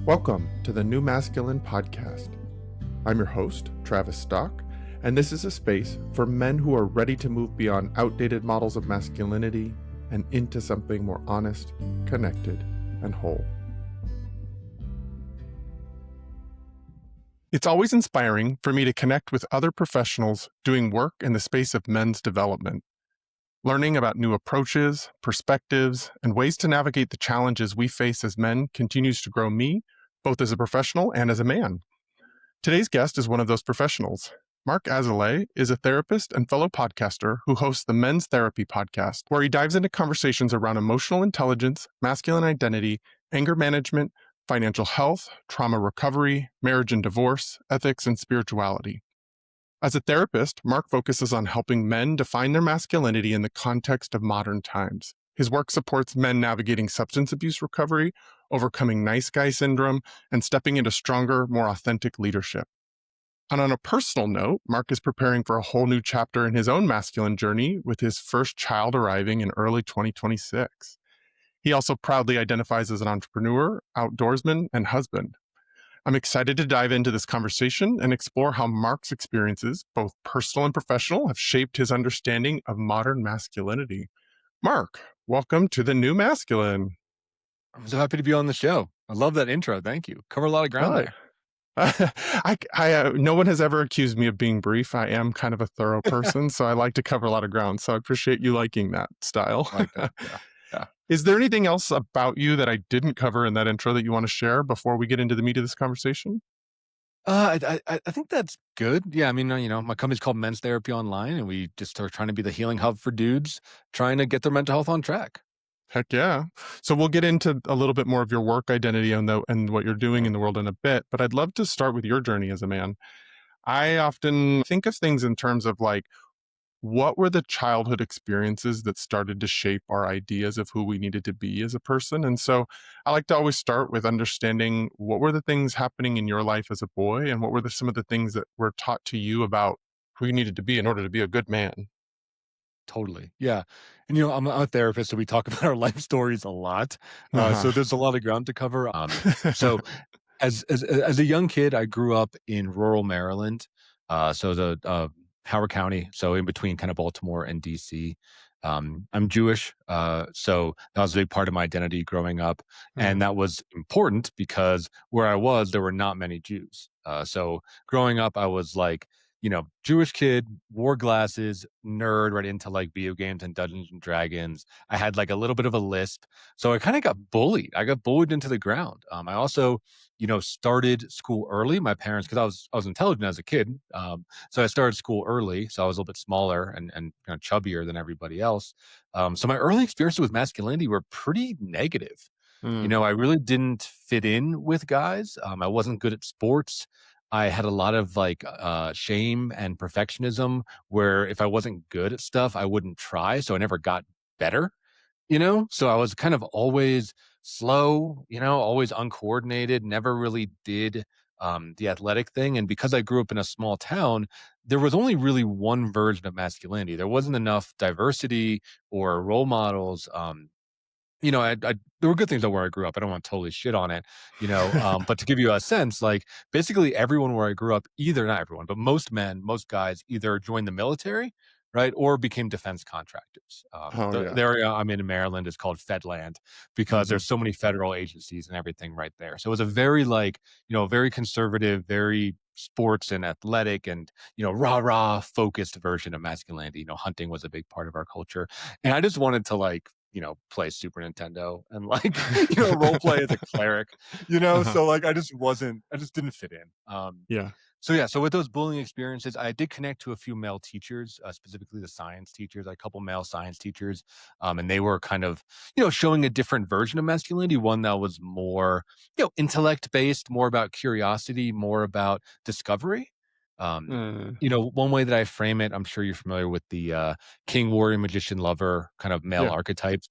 Welcome to the New Masculine Podcast. I'm your host, Travis Stock, and this is a space for men who are ready to move beyond outdated models of masculinity and into something more honest, connected, and whole. It's always inspiring for me to connect with other professionals doing work in the space of men's development. Learning about new approaches, perspectives, and ways to navigate the challenges we face as men continues to grow me, both as a professional and as a man. Today's guest is one of those professionals. Marc Azoulay is a therapist and fellow podcaster who hosts the Men's Therapy podcast, where he dives into conversations around emotional intelligence, masculine identity, anger management, financial health, trauma recovery, marriage and divorce, ethics, and spirituality. As a therapist, Marc focuses on helping men define their masculinity in the context of modern times. His work supports men navigating substance abuse recovery, overcoming nice guy syndrome, and stepping into stronger, more authentic leadership. And on a personal note, Marc is preparing for a whole new chapter in his own masculine journey with his first child arriving in early 2026. He also proudly identifies as an entrepreneur, outdoorsman, and husband. I'm excited to dive into this conversation and explore how Marc's experiences, both personal and professional, have shaped his understanding of modern masculinity. Marc, welcome to the New Masculine. I'm so happy to be on the show. I love that intro. Thank you. Cover a lot of ground there. No one has ever accused me of being brief. I am kind of a thorough person, so I like to cover a lot of ground. So I appreciate you liking that style. I like that. Yeah. Is there anything else about you that I didn't cover in that intro that you want to share before we get into the meat of this conversation? I think that's good. Yeah, I mean, my company's called Men's Therapy Online, and we just are trying to be the healing hub for dudes trying to get their mental health on track. Heck yeah. So we'll get into a little bit more of your work identity and what you're doing in the world in a bit, but I'd love to start with your journey as a man. I often think of things in terms of like, what were the childhood experiences that started to shape our ideas of who we needed to be as a person? And so I like to always start with understanding what were the things happening in your life as a boy, and what were some of the things that were taught to you about who you needed to be in order to be a good man? Totally. Yeah. And, I'm a therapist, so we talk about our life stories a lot. Uh-huh. So there's a lot of ground to cover. So as a young kid, I grew up in rural Maryland. So the Howard County, so in between kind of Baltimore and DC. I'm Jewish, so that was a big part of my identity growing up. And that was important because where I was, there were not many Jews. So growing up, I was like, Jewish kid, wore glasses, nerd, right into like video games and Dungeons and Dragons. I had like a little bit of a lisp. So I kind of got bullied. I got bullied into the ground. I also, started school early. My parents, because I was intelligent as a kid. So I started school early. So I was a little bit smaller and kind of chubbier than everybody else. So my early experiences with masculinity were pretty negative. I really didn't fit in with guys. I wasn't good at sports. I had a lot of like shame and perfectionism where if I wasn't good at stuff, I wouldn't try. So I never got better, So I was kind of always slow, always uncoordinated, never really did the athletic thing. And because I grew up in a small town, there was only really one version of masculinity. There wasn't enough diversity or role models. There were good things about where I grew up. I don't want to totally shit on it, but to give you a sense, like basically everyone where I grew up, not everyone, but most guys either joined the military, right, or became defense contractors. The area I'm in Maryland is called Fedland because there's so many federal agencies and everything right there. So it was a very very conservative, very sports and athletic and, rah-rah focused version of masculinity. Hunting was a big part of our culture. And I just wanted to play Super Nintendo and role play as a cleric, so I just didn't fit in. So with those bullying experiences, I did connect to a few male teachers, specifically the science teachers, a couple male science teachers. And they were kind of, showing a different version of masculinity, one that was more, intellect based, more about curiosity, more about discovery. One way that I frame it, I'm sure you're familiar with the king, warrior, magician, lover kind of male archetypes.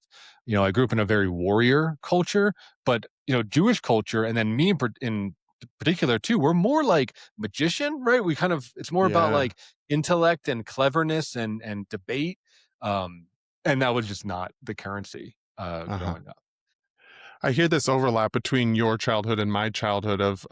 I grew up in a very warrior culture, but Jewish culture, and then me in particular too, we're more like magician, right? It's more about like intellect and cleverness and debate, and that was just not the currency growing up. I hear this overlap between your childhood and my childhood of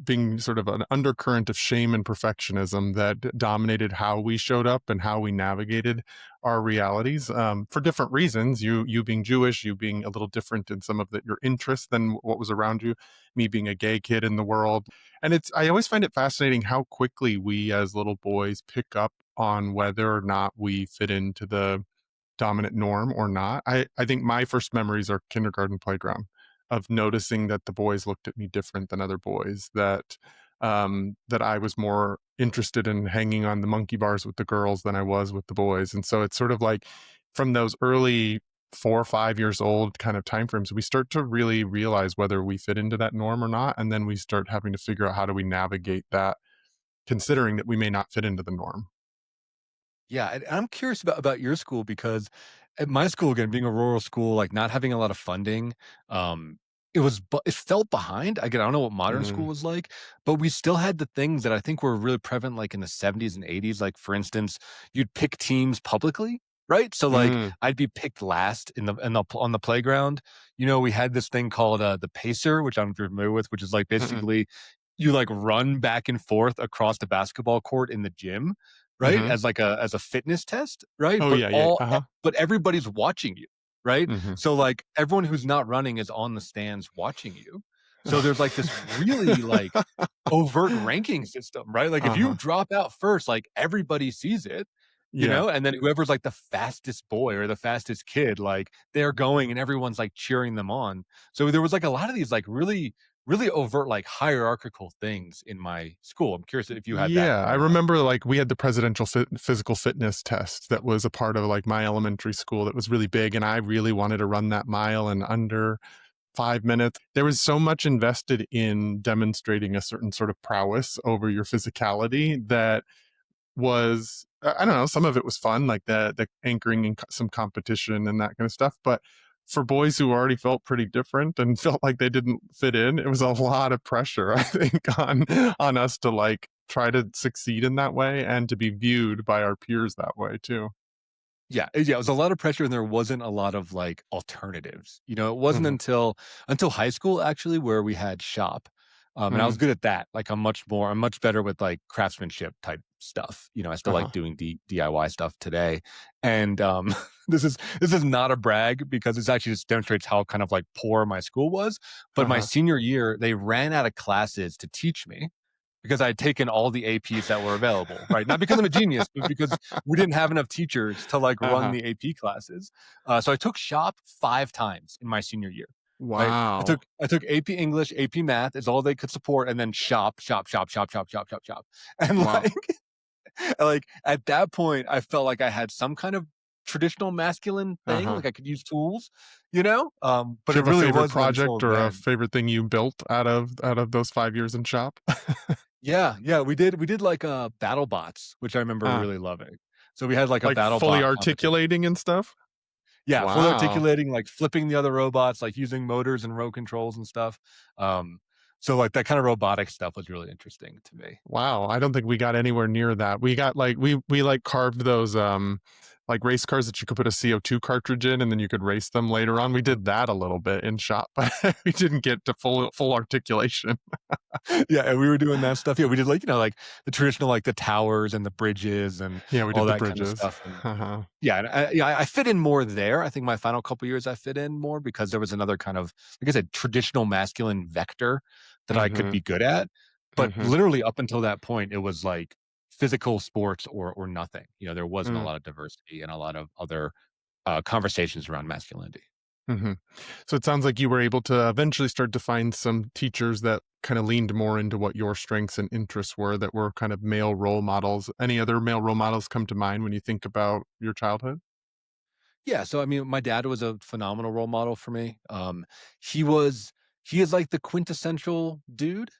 being sort of an undercurrent of shame and perfectionism that dominated how we showed up and how we navigated our realities, for different reasons. You being Jewish, you being a little different in some of your interests than what was around you. Me being a gay kid in the world, and I always find it fascinating how quickly we as little boys pick up on whether or not we fit into the dominant norm or not. I think my first memories are kindergarten playground of noticing that the boys looked at me different than other boys, that I was more interested in hanging on the monkey bars with the girls than I was with the boys. And so it's sort of like from those early 4 or 5 years old kind of timeframes, we start to really realize whether we fit into that norm or not. And then we start having to figure out how do we navigate that, considering that we may not fit into the norm. Yeah, and I'm curious about your school because at my school, again, being a rural school, like not having a lot of funding, um, it felt behind. Again, I don't know what modern school Mm, was like, but we still had the things that I think were really prevalent, like in the 70s and 80s. Like for instance, you'd pick teams publicly, right? So like mm, I'd be picked last on the playground. You know, we had this thing called the pacer, which I'm familiar with, which is like mm-mm, basically you like run back and forth across the basketball court in the gym, right? mhm. As like a fitness test, right? Oh, But yeah, yeah, uh-huh. but everybody's watching you, right? Mhm. So like everyone who's not running is on the stands watching you. So there's like this really like overt ranking system, right? Like if you Uh-huh. drop out first, like everybody sees it, you Yeah. know, and then whoever's like the fastest boy or the fastest kid, like they're going and everyone's like cheering them on. So there was like a lot of these like really overt like hierarchical things in my school. I'm curious if you had that Yeah, I growing up. remember, like, we had the presidential physical fitness test that was a part of, like, my elementary school that was really big, and I really wanted to run that mile in under 5 minutes. There was so much invested in demonstrating a certain sort of prowess over your physicality that was I don't know, some of it was fun, like the anchoring in some competition and that kind of stuff, but for boys who already felt pretty different and felt like they didn't fit in, it was a lot of pressure, I think, on us to, like, try to succeed in that way and to be viewed by our peers that way too. Yeah, it was a lot of pressure and there wasn't a lot of, like, alternatives, you know, it wasn't Mhm, until high school actually where we had shop, and I was mhm, good at that, like, I'm much better with, like, craftsmanship type stuff, you know, I still like uh-huh, doing DIY stuff today, and, this is not a brag because this actually just demonstrates how kind of, like, poor my school was, but my uh-huh, senior year, they ran out of classes to teach me, because I had taken all the APs that were available, right? Not because I'm a genius, but because we didn't have enough teachers to like run uh-huh. the AP classes. So I took shop 5 times in my senior year, right? Wow. I took AP English, AP Math is all they could support, and then shop. And Wow. like at that point, I felt like I had some kind of traditional masculine thing, Uh-huh. like I could use tools, you know? But Do you it have a really favorite wasn't until project or a then. favorite thing you built out of those 5 years in shop? Yeah, we did, like, battle bots, which I remember Uh, really loving. So we had, like, a like, battle fully bot competition. articulating and stuff? Yeah, fully Wow. articulating, like, flipping the other robots, like, using motors and row controls and stuff. Um, so, like, that kinda robotic stuff was really interesting to me. Wow, I don't think we got anywhere near that. We got, like we, like, carved those, like, race cars that you could put a CO2 cartridge in, and then you could race them later on. We did that a little bit in shop, but we didn't get to full articulation. Yeah, and we were doing that stuff. Yeah, we did, like, you know, like, the traditional, like, the towers and the bridges and Yeah, we all did the that kinda bridges. stuff, and Uh-huh. yeah, and I fit in more there. I think my final couple years I fit in more because there was another kind of, like I said, traditional masculine vector that I could Mhm, be good at. But mhm, literally up until that point, it was like physical sports or nothing. You know, there wasn't a mm, lot of diversity and a lot of other conversations around masculinity. mhm. So it sounds like you were able to eventually start to find some teachers that kinda leaned more into what your strengths and interests were that were kind of male role models. Any other male role models come to mind when you think about your childhood? Yeah, so I mean, my dad was a phenomenal role model for me. He was he is like the quintessential dude,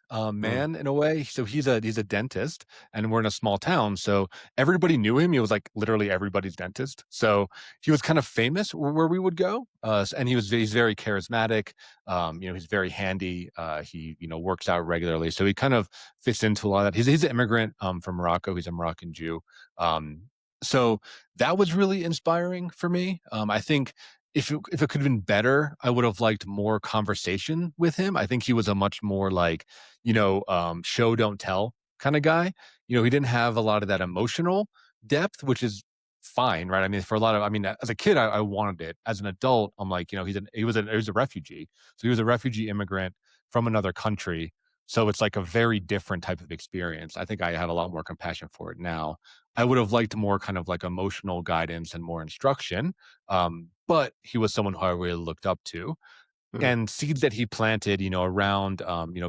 Mm, man in a way. So he's a dentist, and we're in a small town, so everybody knew him. He was like literally everybody's dentist. So he was kind of famous where we would go, and he's very charismatic. You know, he's very handy. He works out regularly, so he kind of fits into a lot of that. He's an immigrant from Morocco. He's a Moroccan Jew. Um, so that was really inspiring for me. I think if it could have been better, I would have liked more conversation with him. I think he was a much more like, show don't tell kind of guy. He didn't have a lot of that emotional depth, which is fine, right? I mean, for a lot of, I mean, as a kid, I wanted it. As an adult, I'm like, he was a refugee, so he was a refugee immigrant from another country. So it's like a very different type of experience. I think I have a lot more compassion for it now. I would have liked more kind of like emotional guidance and more instruction. But he was someone who I really looked up to, Mm, and seeds that he planted, around,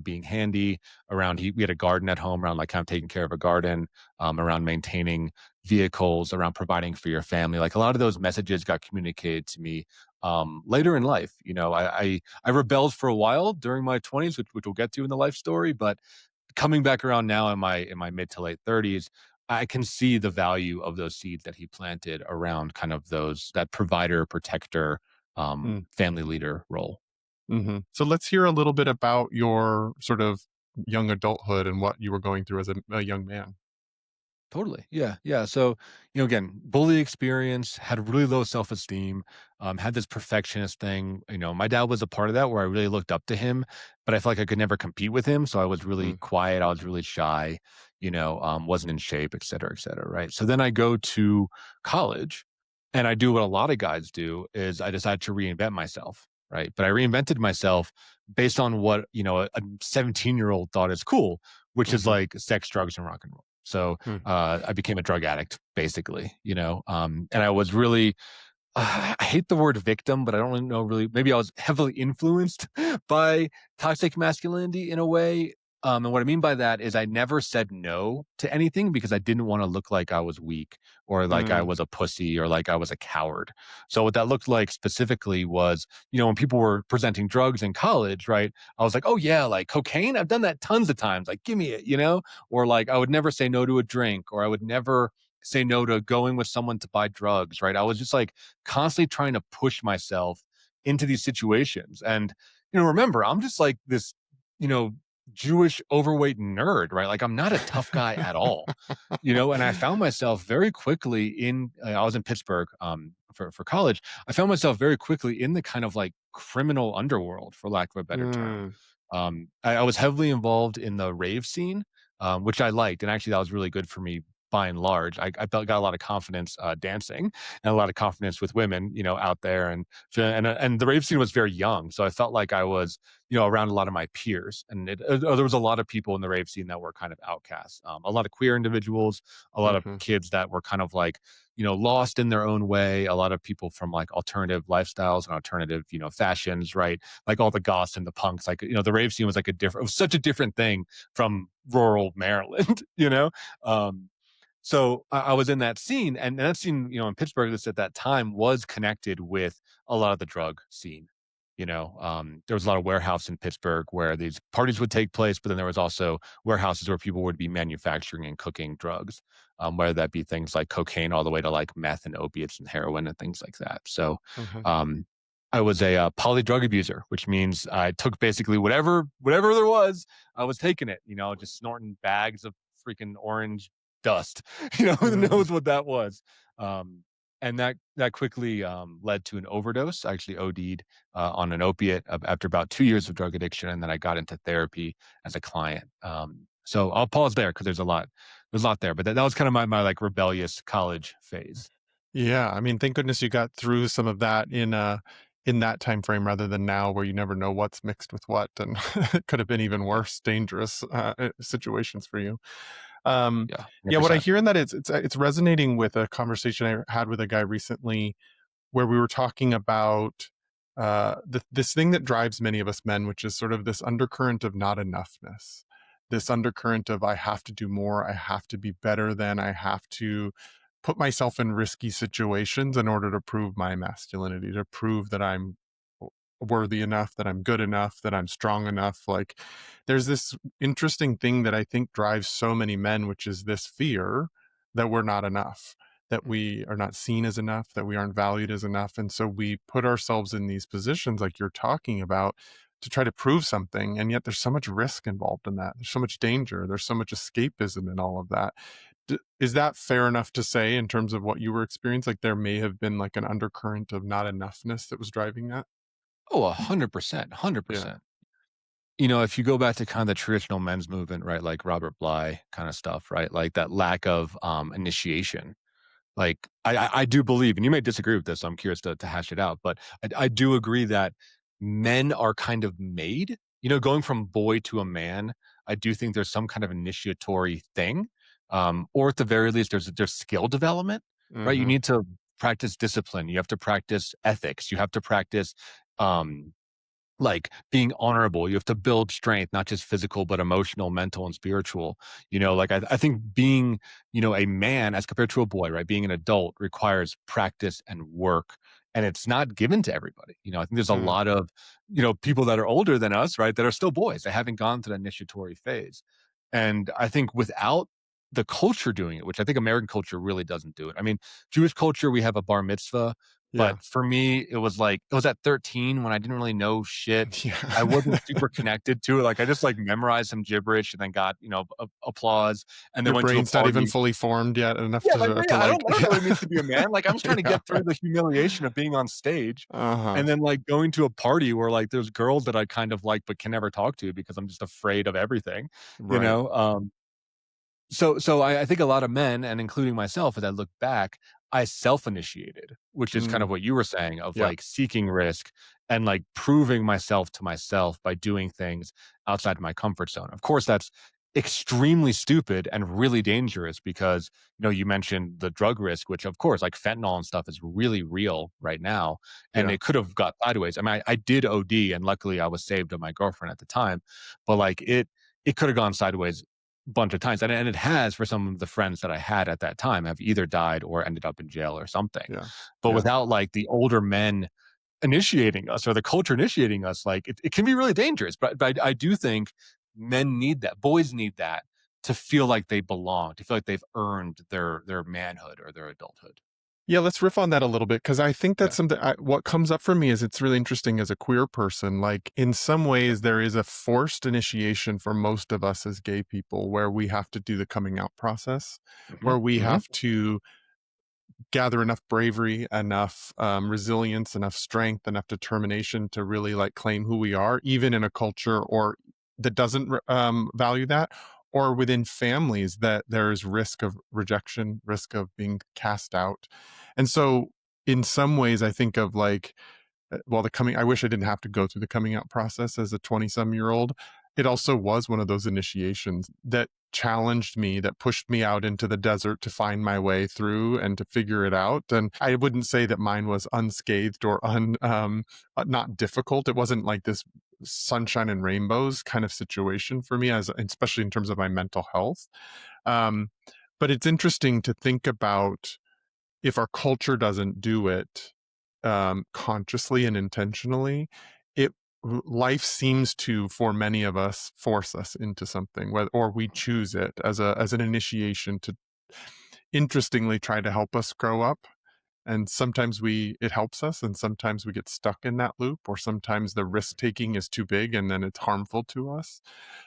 being handy, around we had a garden at home, around like kind of taking care of a garden, around maintaining vehicles, around providing for your family. Like a lot of those messages got communicated to me later in life. I rebelled for a while during my 20s, which we'll get to in the life story, but coming back around now in my mid to late 30s, I can see the value of those seeds that he planted around kind of that provider, protector, mm, family leader role. So let's hear a little bit about your sort of young adulthood and what you were going through as a young man. Totally. Yeah. Yeah. So, again, bully experience, had really low self esteem, had this perfectionist thing. My dad was a part of that where I really looked up to him, but I felt like I could never compete with him. So I was really Mm, quiet. I was really shy, wasn't in shape, et cetera, et cetera. Right. So then I go to college and I do what a lot of guys do is I decide to reinvent myself. Right. But I reinvented myself based on what, a 17-year-old thought is cool, which is mhm, like sex, drugs, and rock and roll. So mm, I became a drug addict, basically, and I was really, I hate the word victim, but I don't really know really. Maybe I was heavily influenced by toxic masculinity in a way. And what I mean by that is I never said no to anything because I didn't want to look like I was weak or like I mm, was a pussy or like I was a coward. So what that looked like specifically was, when people were presenting drugs in college, right? I was like, oh yeah, like cocaine. I've done that tons of times. Like, give me it. Or like I would never say no to a drink, or I would never say no to going with someone to buy drugs, right? I was just like constantly trying to push myself into these situations. And, remember, I'm just like this, you know, Jewish overweight nerd, right? Like I'm not a tough guy at all, and I found myself very quickly I was in Pittsburgh for college. I found myself very quickly in the kind of like criminal underworld, for lack of a better term. mm, I was heavily involved in the rave scene, which I liked. And actually, that was really good for me by and large. I got a lot of confidence dancing and a lot of confidence with women, out there. And the rave scene was very young. So I felt like I was, around a lot of my peers. And there was a lot of people in the rave scene that were kind of outcasts, a lot of queer individuals, a lot of mhm, kids that were kind of like, lost in their own way, a lot of people from like alternative lifestyles and alternative, fashions, right? Like all the goths and the punks, like, the rave scene was like it was such a different thing from rural Maryland, Um, so I was in that scene, and that scene, in Pittsburgh, this at that time was connected with a lot of the drug scene. There was a lot of warehouse in Pittsburgh where these parties would take place, but then there was also warehouses where people would be manufacturing and cooking drugs, whether that be things like cocaine all the way to like meth and opiates and heroin and things like that. So, mhm, um, I was a poly drug abuser, which means I took basically whatever there was, I was taking it. Just snorting bags of freaking orange dust. Who mm. knows what that was? Um, and that quickly led to an overdose. I actually OD'd on an opiate after about 2 years of drug addiction, and then I got into therapy as a client. So I'll pause there because there's a lot there, but that was kind of my like rebellious college phase. Yeah, I mean, thank goodness you got through some of that in that time frame rather than now where you never know what's mixed with what, and it could have been even Yeah, worse, dangerous situations for you. yeah, one hundred Yeah, what I percent. hear in that is it's resonating with a conversation I had with a guy recently where we were talking about this thing that drives many of us men, which is sort of this undercurrent of not enoughness, this undercurrent of I have to do more, I have to be better than, I have to put myself in risky situations in order to prove my masculinity, to prove that I'm worthy enough, that I'm good enough, that I'm strong enough. Like there's this interesting thing that I think drives so many men, which is this fear that we're not enough, that we are not seen as enough, that we aren't valued as enough. And so we put ourselves in these positions like you're talking about to try to prove something. And yet there's so much risk involved in that. There's so much danger. There's so much escapism in all of that. Is that fair enough to say in terms of what you were experiencing? Like there may have been like an undercurrent of not enoughness that was driving that? Oh, 100%, Yeah. 100%. If you go back to kind of the traditional men's movement, right, like Robert Bly kind of stuff, right, like that lack of initiation. Like, I do believe, and you may disagree with this, so I'm curious to hash it out, but I do agree that men are kind of made, going from boy to a man. I do think there's some kind of initiatory thing, or at the very least, there's skill development, right? You Mhm. need to practice discipline. You have to practice ethics. You have to practice, um, like being honorable. You have to build strength, not just physical, but emotional, mental, and spiritual. Like I think being, a man as compared to a boy, right? Being an adult requires practice and work. And it's not given to everybody. I think there's a Mm. lot of, people that are older than us, right? That are still boys. They haven't gone through the initiatory phase. And I think without the culture doing it, which I think American culture really doesn't do it. I mean, Jewish culture, we have a bar mitzvah, Yeah. but for me, it was at 13 when I didn't really know shit. I Yeah. wasn't super connected to it. Like I just like memorized some gibberish and then got, applause and then Your went to a brain's not even party. fully formed yet enough Yeah, like, to yeah, I don't know what yeah. it means to be a man. Like I'm just trying to Yeah, get through right. the humiliation of being on stage Uh-huh. and then like going to a party where like there's girls that I kind of like but can never talk to because I'm just afraid of everything, you Right. know? So I think a lot of men, and including myself, as I look back, I self-initiated, which is kind of Mm. what you were saying of Yeah. like seeking risk and like proving myself to myself by doing things outside of my comfort zone. Of course, that's extremely stupid and really dangerous because, you mentioned the drug risk, which of course, like fentanyl and stuff is really real right now. And Yeah. it could have got sideways. I mean, I did OD and luckily I was saved by my girlfriend at the time, but like it could have gone sideways bunch of times, and it has for some of the friends that I had at that time have either died or ended up in jail or something. Yeah. But Yeah. without like the older men initiating us or the culture initiating us, like it can be really dangerous. But I do think men need that, boys need that to feel like they belong, to feel like they've earned their manhood or their adulthood. Yeah, let's riff on that a little bit because I think that's Yeah. something what comes up for me is it's really interesting as a queer person. Like, in some Yeah. ways, there is a forced initiation for most of us as gay people where we have to do the coming out process, Hmm. where we Hmm. have to gather enough bravery, enough resilience, enough strength, enough determination to really like claim who we are, even in a culture or that doesn't value that, or within families that there is risk of rejection, risk of being cast out, and so in some ways, I think of like well, the coming I wish I didn't have to go through the coming out process as a 20-some-year-old. It also was one of those initiations that challenged me, that pushed me out into the desert to find my way through and to figure it out, and I wouldn't say that mine was unscathed or not difficult. It wasn't like this sunshine and rainbows kind of situation for me, as especially in terms of my mental health. Um, but it's interesting to think about if our culture doesn't do it consciously and intentionally, it life seems to, for many of us, force us into something, whether, or we choose it as a as an initiation to, interestingly, try to help us grow up. And sometimes it helps us, and sometimes we get stuck in that loop, or sometimes the risk taking is too big and then it's harmful to us.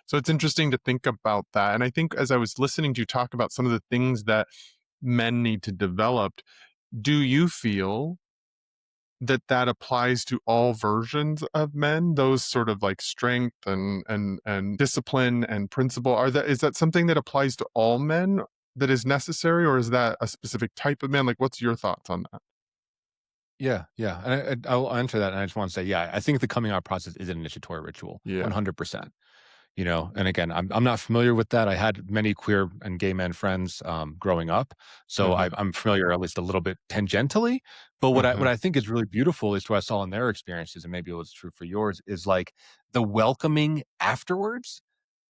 So it's interesting to think about that. And I think as I was listening to you talk about some of the things that men need to develop, do you feel that that applies to all versions of men, those sort of like strength and discipline and principle? Are that is that something that applies to all men that is necessary, or is that a specific type of man? Like, what's your thoughts on that? Yeah, yeah, and I'll answer that, and I just want to say, yeah, I think the coming out process is an initiatory ritual, Yeah. 100%. And again, I'm not familiar with that. I had many queer and gay men friends growing up, so Uh-huh. I'm familiar at least a little bit tangentially. But what Uh-huh. I think is really beautiful is what I saw in their experiences, and maybe it was true for yours, is like the welcoming afterwards.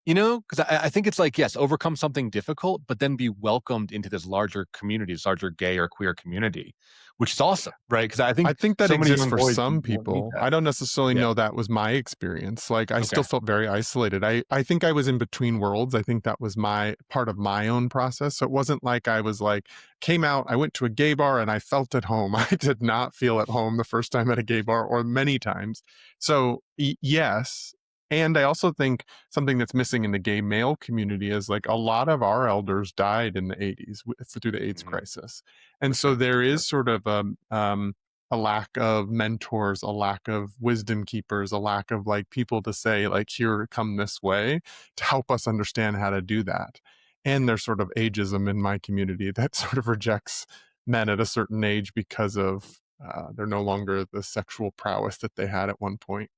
Because I think it's like, yes, overcome something difficult, but then be welcomed into this larger community, this larger gay or queer community, which is awesome, right? Because I I think think that so many exists young for boys some don't need people. that. I don't necessarily Yeah. know that was my experience. Like, I still Okay. felt very isolated. I think I was in between worlds. I think that was my part of my own process. So it wasn't like I was like, came out, I went to a gay bar and I felt at home. I did not feel at home the first time at a gay bar or many times. So yes, And I also think something that's missing in the gay male community is like a lot of our elders died in the 80s through the AIDS Mhm. crisis. For And so sure, there for is sure. sort of a lack of mentors, a lack of wisdom keepers, a lack of like people to say, like, here, come this way to help us understand how to do that. And there's sort of ageism in my community that sort of rejects men at a certain age because of they're no longer the sexual prowess that they had at one point.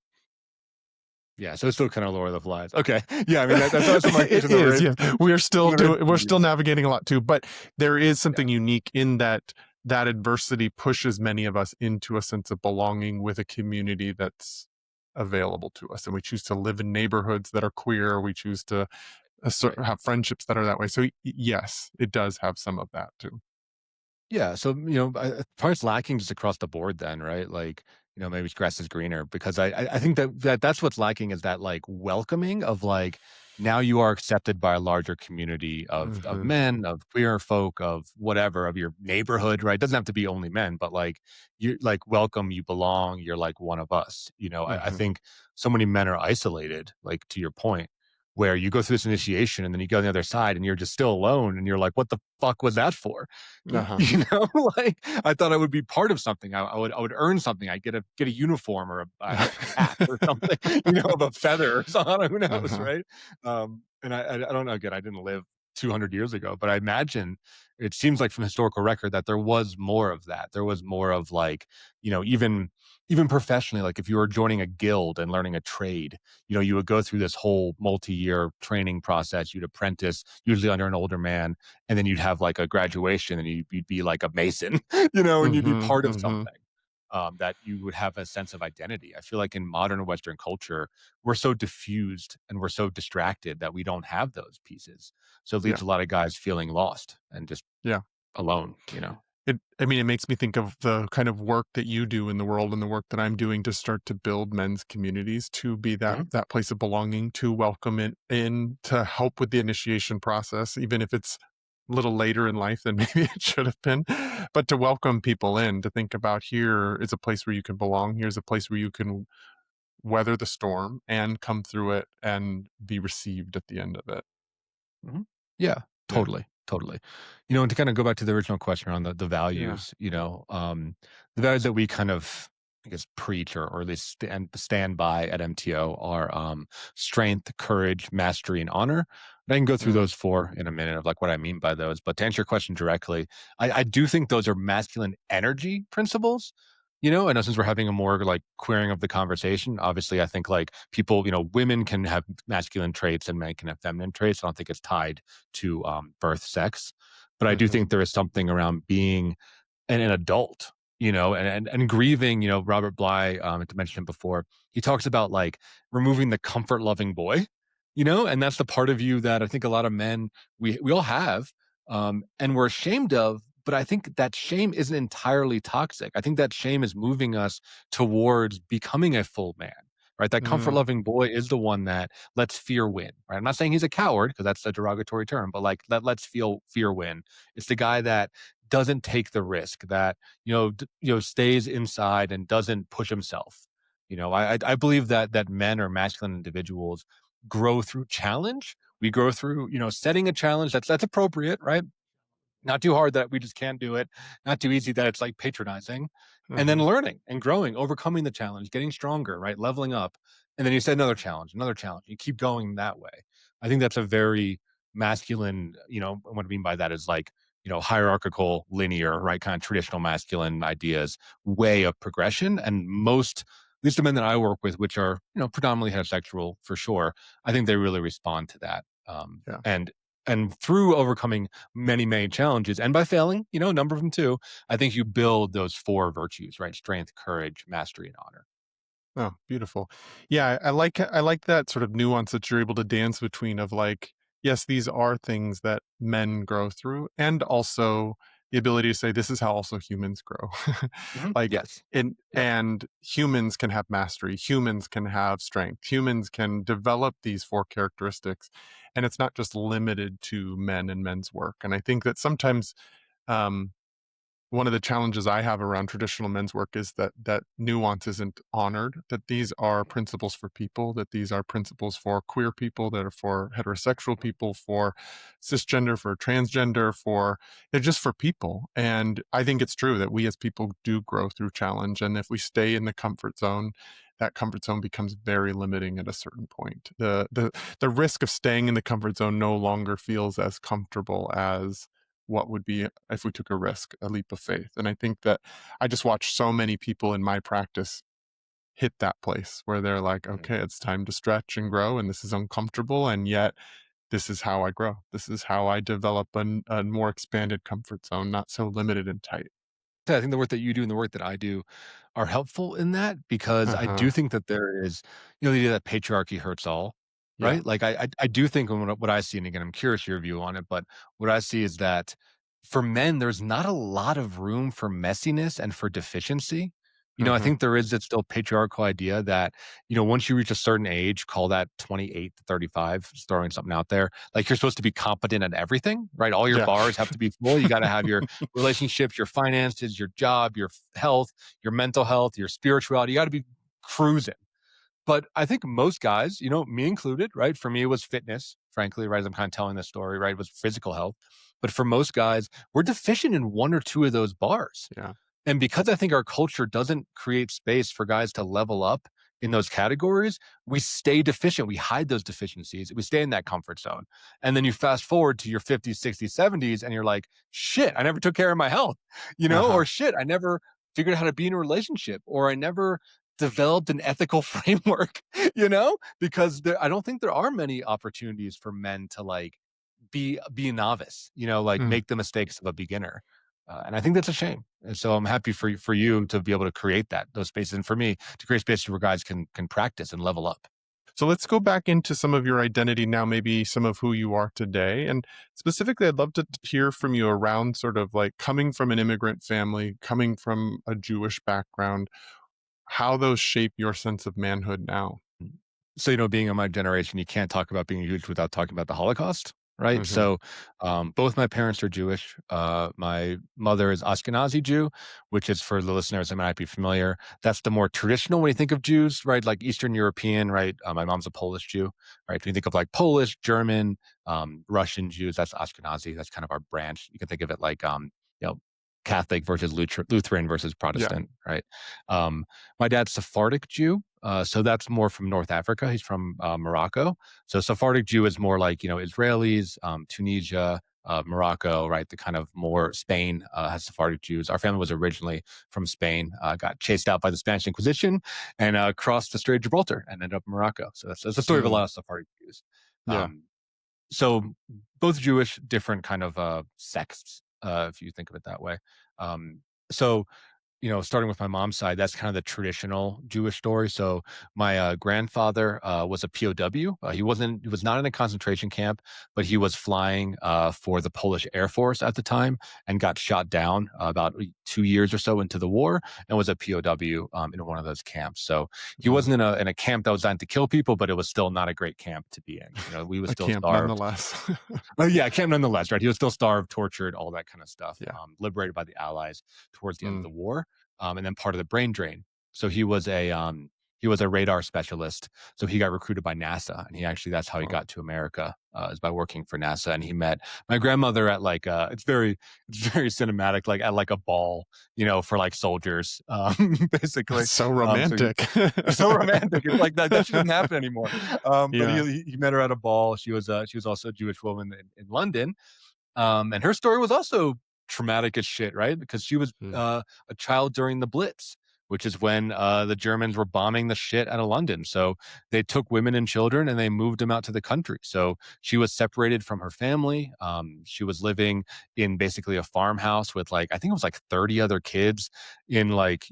Yeah, so it's still kinda Lord of the Flies. Okay. Yeah, I mean, that's also my case It is, yes. We're in still navigating a lot too, but there is yeah, something unique in that that adversity pushes many of us into a sense of belonging with a community that's available to us, and we choose to live in neighborhoods that are queer, we choose to right. have friendships that are that way, so, yes, it does have some of that too. Yeah, so, parts lacking just across the board then, right? Like, maybe grass is greener because I think that's what's lacking is that, like, welcoming of, like, now you are accepted by a larger community of Mhm, men, of queer folk, of whatever, of your neighborhood, right? It doesn't have to be only men, but, like, you're, like, welcome, you belong, you're, like, one of us, I mhm, think so many men are isolated, like, to your point, where you go through this initiation and then you go on the other side and you're just still alone and you're like, "What the fuck was that for?" uh-huh, You know, like, I thought I would be part of something. I would earn something. I'd get a uniform or I don't know, a cap or something, of a feather or something, who knows, uh-huh, right? And I don't know, again, I didn't live 200 years ago, but I imagine it seems like from historical record that there was more of that. There was more of like, even professionally, like if you were joining a guild and learning a trade, you would go through this whole multi-year training process. You'd apprentice, usually under an older man, and then you'd have like a graduation and you'd be like a mason, and you'd be mhm, part of mhm, something that you would have a sense of identity. I feel like in modern Western culture, we're so diffused and we're so distracted that we don't have those pieces. So it yeah, leaves a lot of guys feeling lost and just yeah. alone. I mean, it makes me think of the kind of work that you do in the world and the work that I'm doing to start to build men's communities to be that Mhm. that place of belonging, to welcome it in, to help with the initiation process, even if it's a little later in life than maybe it should have been, but to welcome people in, to think about here is a place where you can belong. Here's a place where you can weather the storm and come through it and be received at the end of it. Mhm. Yeah, Yeah. totally, totally. And to kind of go back to the original question on the Yeah. values, the values that we kind of, I guess, preach or at least stand by at MTO are strength, courage, mastery, and honor. And I can go through Mm, those four in a minute of like what I mean by those. But to answer your question directly, I do think those are masculine energy principles. And since we're having a more like queering of the conversation, obviously, I think like people, women can have masculine traits and men can have feminine traits. I don't think it's tied to birth sex, but I do mhm, think there is something around being an adult, and grieving. Robert Bly, to mention him before, he talks about like removing the comfort loving boy, and that's the part of you that I think a lot of men we all have, and we're ashamed of. But I think that shame isn't entirely toxic. I think that shame is moving us towards becoming a full man. Right, that comfort mm, loving boy is the one that lets fear win. Right, I'm not saying he's a coward because that's a derogatory term, but like let's feel fear win. It's the guy that doesn't take the risk, that stays inside and doesn't push himself. I believe that men or masculine individuals grow through challenge. We grow through setting a challenge that's appropriate, right? Not too hard that we just can't do it, not too easy that it's like patronizing, and then mhm, learning and growing, overcoming the challenge, getting stronger, right? Leveling up. And then you said another challenge, another challenge. You keep going that way. I think that's a very masculine, what I mean by that is like, hierarchical, linear, right? Kind of traditional masculine ideas, way of progression. And most, at least the men that I work with, which are, predominantly heterosexual for sure, I think they really respond to that. yeah. And through overcoming many, many challenges and by failing, a number of them too, I think you build those four virtues, right? Strength, courage, mastery, and honor. Oh, beautiful. Yeah, I like that sort of nuance that you're able to dance between of like, yes, these are things that men grow through, and also the ability to say this is how also humans grow. Mhm. Like Yes. and Yep. and humans can have mastery, humans can have strength, humans can develop these four characteristics, and it's not just limited to men and men's work. And I think that sometimes um one of the challenges I have around traditional men's work is that nuance isn't honored, that these are principles for people, that these are principles for queer people, that are for heterosexual people, for cisgender, for transgender, for they're just for people. And I think it's true that we as people do grow through challenge. And if we stay in the comfort zone, that comfort zone becomes very limiting at a certain point. The risk of staying in the comfort zone no longer feels as comfortable as what would be if we took a risk, a leap of faith. And I think that I just watch so many people in my practice hit that place where they're like, Mhm. okay, it's time to stretch and grow, and this is uncomfortable. And yet, this is how I grow. This is how I develop a more expanded comfort zone, not so limited and tight. Yeah, I think the work that you do and the work that I do are helpful in that because Uh I huh. do think that there is, the idea that patriarchy hurts all, Yeah. right? Like I do think when what I see, and again, I'm curious your view on it, but what I see is that for men, there's not a lot of room for messiness and for deficiency. I Hmm. think there is that still patriarchal idea that, once you reach a certain age, call that 28 to 35, just throwing something out there, like you're supposed to be competent at everything, right? All your Yeah. bars have to be full. You got to have your relationships, your finances, your job, your health, your mental health, your spirituality. You got to be cruising. But I think most guys, me included, right? For me, it was fitness, frankly, right? As I'm kind of telling this story, right? It was physical health. But for most guys, we're deficient in one or two of those bars. Yeah. And because I think our culture doesn't create space for guys to level up in those categories, we stay deficient. We hide those deficiencies. We stay in that comfort zone. And then you fast forward to your 50s, 60s, 70s, and you're like, shit, I never took care of my health, Uh huh. or shit, I never figured out how to be in a relationship, or I never developed an ethical framework, because I don't think there are many opportunities for men to like be a novice, like Mm. make the mistakes of a beginner. And I think that's a shame. And so I'm happy for you to be able to create those spaces, and for me to create spaces where guys can practice and level up. So let's go back into some of your identity now, maybe some of who you are today. And specifically, I'd love to hear from you around sort of like coming from an immigrant family, coming from a Jewish background, how those shape your sense of manhood now. So, being in my generation, you can't talk about being Jewish without talking about the Holocaust, right? Hmm. So, both my parents are Jewish. My mother is Ashkenazi Jew, which is, for the listeners that might not be familiar, that's the more traditional when you think of Jews, right? Like Eastern European, right? My mom's a Polish Jew, right? When you think of like Polish, German, Russian Jews, that's Ashkenazi. That's kind of our branch. You can think of it like, you know, Catholic versus Lutheran versus Yeah. Protestant, right? Um, my dad's Sephardic Jew, so that's more from North Africa. He's from Morocco. So Sephardic Jew is more like Israelis, Tunisia, Morocco, right? The kind of more Spain has Sephardic Jews. Our family was originally from Spain, got chased out by the Spanish Inquisition, and crossed the Strait of Gibraltar and ended up in Morocco. So that's the story of a Mm. lot of Sephardic Jews. Yeah. Um, so both Jewish, different kind of sects, if you think of it that way. So starting with my mom's side, that's kind of the traditional Jewish story. So my grandfather was a POW. He was not in a concentration camp, but he was flying for the Polish Air Force at the time and got shot down about 2 years or so into the war and was a POW in one of those camps. So he Mm. wasn't in a camp that was designed to kill people, but it was still not a great camp to be in. We was A still camp starved. nonetheless. Oh yeah, camp nonetheless, right? He was still starved, tortured, all that kind of stuff. Yeah. Liberated by the Allies towards the end of Mm. the war, and then part of the brain drain. So he was a radar specialist. So he got recruited by NASA, and that's how he Wow. got to America, is by working for NASA. And he met my grandmother at like it's very cinematic, like at like a ball, for like soldiers, basically. That's so So he romantic. so romantic. It's like that shit doesn't happen anymore. But Yeah. he met her at a ball. She was also a Jewish woman in London, and her story was also traumatic as shit, right? Because she was Mm. a child during the Blitz, which is when the Germans were bombing the shit out of London. So they took women and children and they moved them out to the country. So she was separated from her family. She was living in basically a farmhouse with like, I think it was like 30 other kids in like,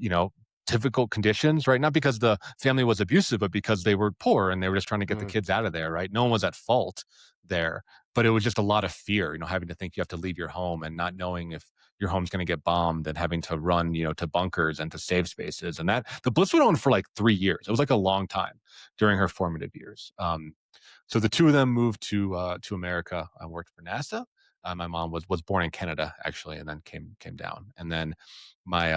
difficult conditions, right? Not because the family was abusive, but because they were poor and they were just trying to get the Mm. kids out of there, right? No one was at fault there, but it was just a lot of fear, having to think you have to leave your home and not knowing if your home's going to get bombed and having to run, to bunkers and to safe spaces. And that the Blitz went on for like 3 years. It was like a long time during her formative years. So the two of them moved to America and worked for NASA. My mom was born in Canada actually, and then came down. And then my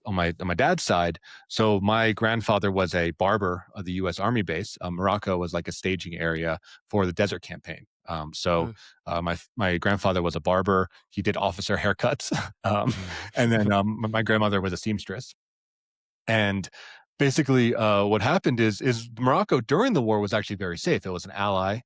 on my dad's side, so my grandfather was a barber of the U.S. Army base. Morocco was like a staging area for the Desert Campaign. So Mm. my grandfather was a barber. He did officer haircuts, and then Mhm. my grandmother was a seamstress. And basically, what happened is Morocco during the war was actually very safe. It was an ally.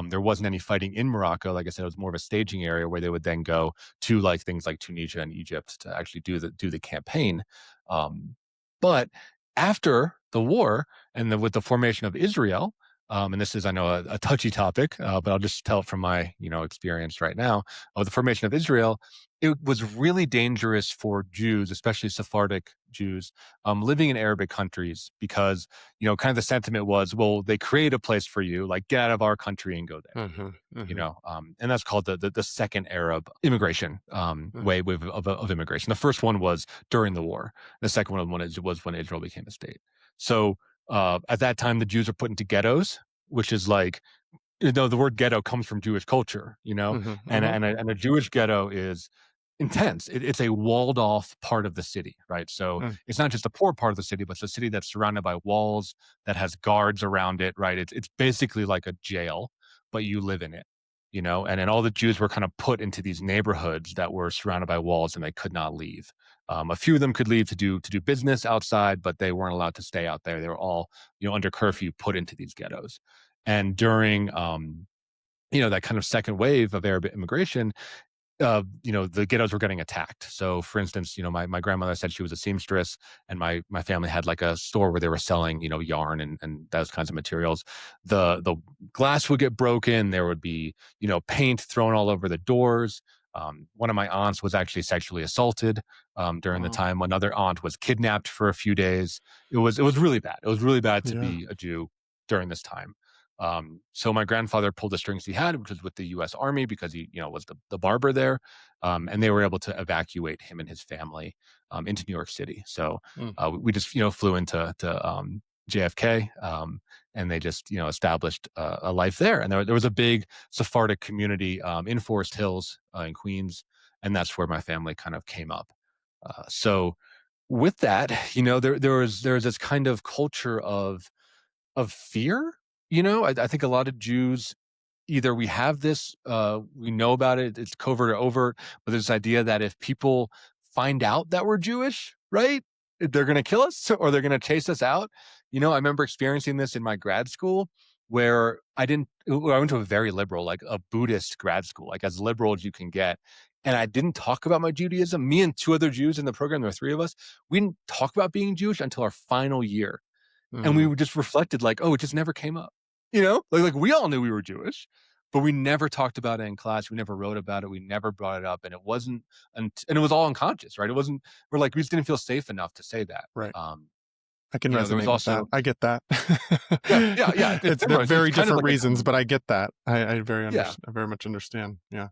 There wasn't any fighting in Morocco. Like I said, it was more of a staging area where they would then go to like things like Tunisia and Egypt to actually do the campaign. Um, but after the war and with the formation of Israel, and this is I know a touchy topic, but I'll just tell it from my experience right now. With the formation of Israel, it was really dangerous for Jews, especially Sephardic Jews, living in Arabic countries because, kind of the sentiment was, well, they create a place for you, like get out of our country and go there. Mhm. Mhm. And that's called the second Arab immigration Mhm. wave of immigration. The first one was during the war. The second one was when Israel became a state. So at that time, the Jews were put into ghettos, which is like the word ghetto comes from Jewish culture, Mhm. and Mhm. a Jewish ghetto is intense. It's a walled off part of the city, right? So Mm. it's not just a poor part of the city, but it's a city that's surrounded by walls that has guards around it, right? It's basically like a jail, but you live in it, and then all the Jews were kind of put into these neighborhoods that were surrounded by walls and they could not leave. A few of them could leave to do business outside, but they weren't allowed to stay out there. They were all, under curfew, put into these ghettos. And during that kind of second wave of Arab immigration, the ghettos were getting attacked. So, for instance, my grandmother said she was a seamstress, and my family had like a store where they were selling, yarn and those kinds of materials. The glass would get broken. There would be, paint thrown all over the doors. One of my aunts was actually sexually assaulted during the Wow. time. Another aunt was kidnapped for a few days. It was really bad. It was really bad to Yeah. be a Jew during this time. So my grandfather pulled the strings he had, which was with the U.S. Army because he, was the barber there, and they were able to evacuate him and his family into New York City. So Mm. we just, flew into JFK, and they just, established a life there. And there was a big Sephardic community in Forest Hills in Queens, and that's where my family kind of came up. So with that, there was this kind of culture of fear. I think a lot of Jews, either we have this, we know about it, it's covert or overt, but there's this idea that if people find out that we're Jewish, right, they're going to kill us or they're going to chase us out. I remember experiencing this in my grad school where I went to a very liberal, like a Buddhist grad school, like as liberal as you can get. And I didn't talk about my Judaism. Me and two other Jews in the program, there were three of us. We didn't talk about being Jewish until our final year, and we Mm. were just reflected like, oh, it just never came up. Like we all knew we were Jewish, but we never talked about it in class. We never wrote about it. We never brought it up, and it wasn't, and it was all unconscious, right? It wasn't. We just didn't feel safe enough to say that. Right. Um, I can there was resonate with that. also, I get that. yeah, yeah, yeah. It's It's very kind of different like a reasons, common, but I get that. yeah, I very much understand. Yeah.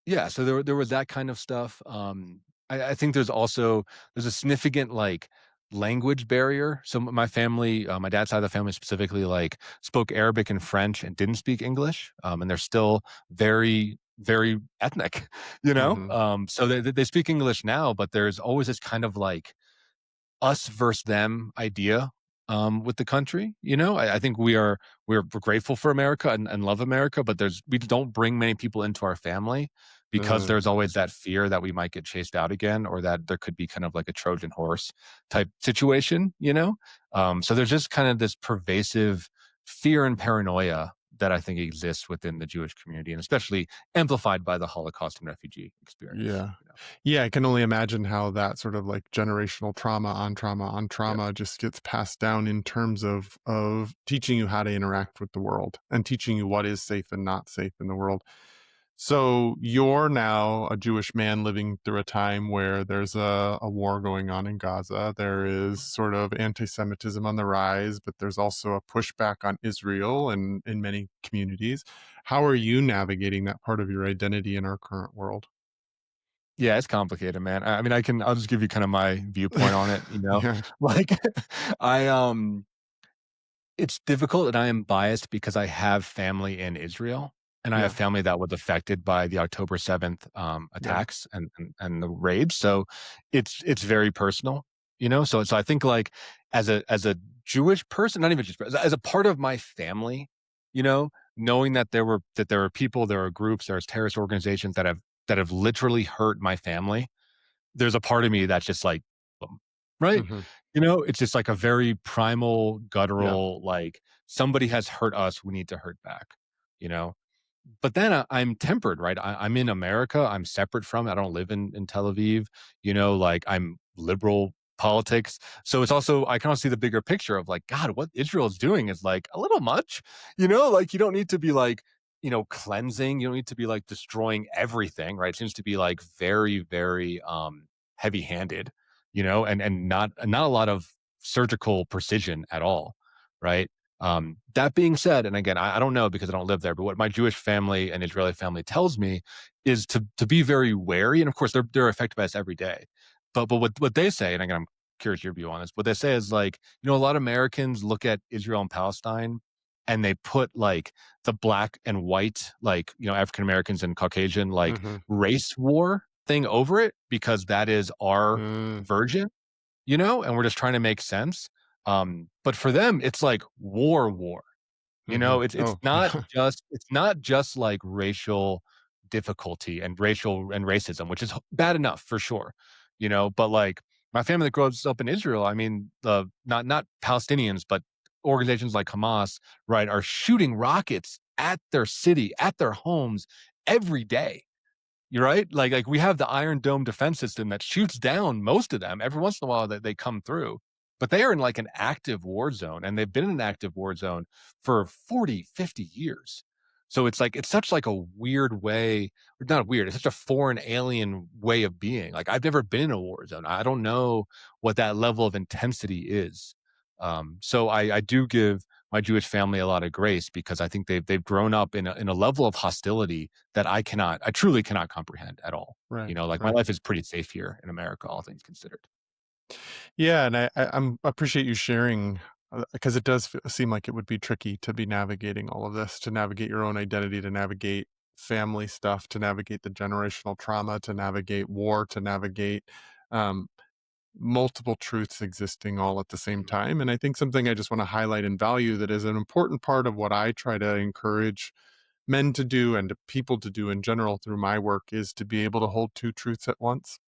yeah. So there was that kind of stuff. I think there's a significant like language barrier. So my family, my dad's side of the family specifically, like spoke Arabic and French and didn't speak English. And they're still very, very ethnic, Mhm. So they speak English now, but there's always this kind of like us versus them idea with the country. I think we're grateful for America and love America, but we don't bring many people into our family because Mm. there's always that fear that we might get chased out again, or that there could be kind of like a Trojan horse type situation. So there's just kind of this pervasive fear and paranoia that I think exists within the Jewish community, and especially amplified by the Holocaust and refugee experience. Yeah. Yeah, I can only imagine how that sort of like generational trauma on trauma on Yeah. trauma just gets passed down in terms of teaching you how to interact with the world and teaching you what is safe and not safe in the world. So you're now a Jewish man living through a time where there's a war going on in Gaza. There is sort of anti-Semitism on the rise, but there's also a pushback on Israel and in many communities. How are you navigating that part of your identity in our current world? Yeah, it's complicated, man. I mean, I'll just give you kind of my viewpoint on it. Yeah. Like I it's difficult and I am biased because I have family in Israel. and I have Yeah. family that was affected by the October 7th, Yeah. attacks and the raids, so it's very personal, you know? So I think, like, as a Jewish person, not even just as a part of my family, you know, knowing that there are people, there are groups, there's terrorist organizations that have literally hurt my family, there's a part of me that's just like, right? Mhm. You know, it's just like a very primal, Yeah. guttural, like, somebody has hurt us, we need to hurt back, you know? But then I'm tempered, right? I'm in America. I'm separate from it. I don't live in Tel Aviv. You know, like, I'm liberal politics. So it's also, I kind of see the bigger picture of, like, God, what Israel is doing is like a little much. You know, like, you don't need to be like, cleansing. You don't need to be like destroying everything, right? It seems to be like very, very heavy handed, and not a lot of surgical precision at all, right? That being said, and again, I don't know because I don't live there, but what my Jewish family and Israeli family tells me is to be very wary. And of course, they're affected by this every day. But what they say, and again, I'm curious your view on this. What they say is, like, a lot of Americans look at Israel and Palestine, and they put, like, the black and white, like, African Americans and Caucasian, like, Mhm. race war thing over it because that is our Mm. version, and we're just trying to make sense. But for them, it's like war. Mhm. It's Oh. not just like racial difficulty and racism, which is bad enough for sure, but, like, my family that grows up in Israel, I mean, the not Palestinians, but organizations like Hamas, right, are shooting rockets at their city, at their homes every day. You're right. Like we have the Iron Dome defense system that shoots down most of them. Every once in a while that they come through, but they are in, like, an active war zone, and they've been in an active war zone for 40, 50 years. So it's like, it's such like a weird way, not weird, it's such a foreign alien way of being. Like, I've never been in a war zone. I don't know what that level of intensity is. So I do give my Jewish family a lot of grace because I think they've grown up in a level of hostility that I truly cannot comprehend at all. Right. Like, my Right. life is pretty safe here in America, all things considered. Yeah, and I'm appreciate you sharing, because it does seem like it would be tricky to be navigating all of this, to navigate your own identity, to navigate family stuff, to navigate the generational trauma, to navigate war, to navigate um, multiple truths existing all at the same Mhm, time. And I think something I just want to highlight and value that is an important part of what I try to encourage men to do and to people to do in general through my work is to be able to hold two truths at once.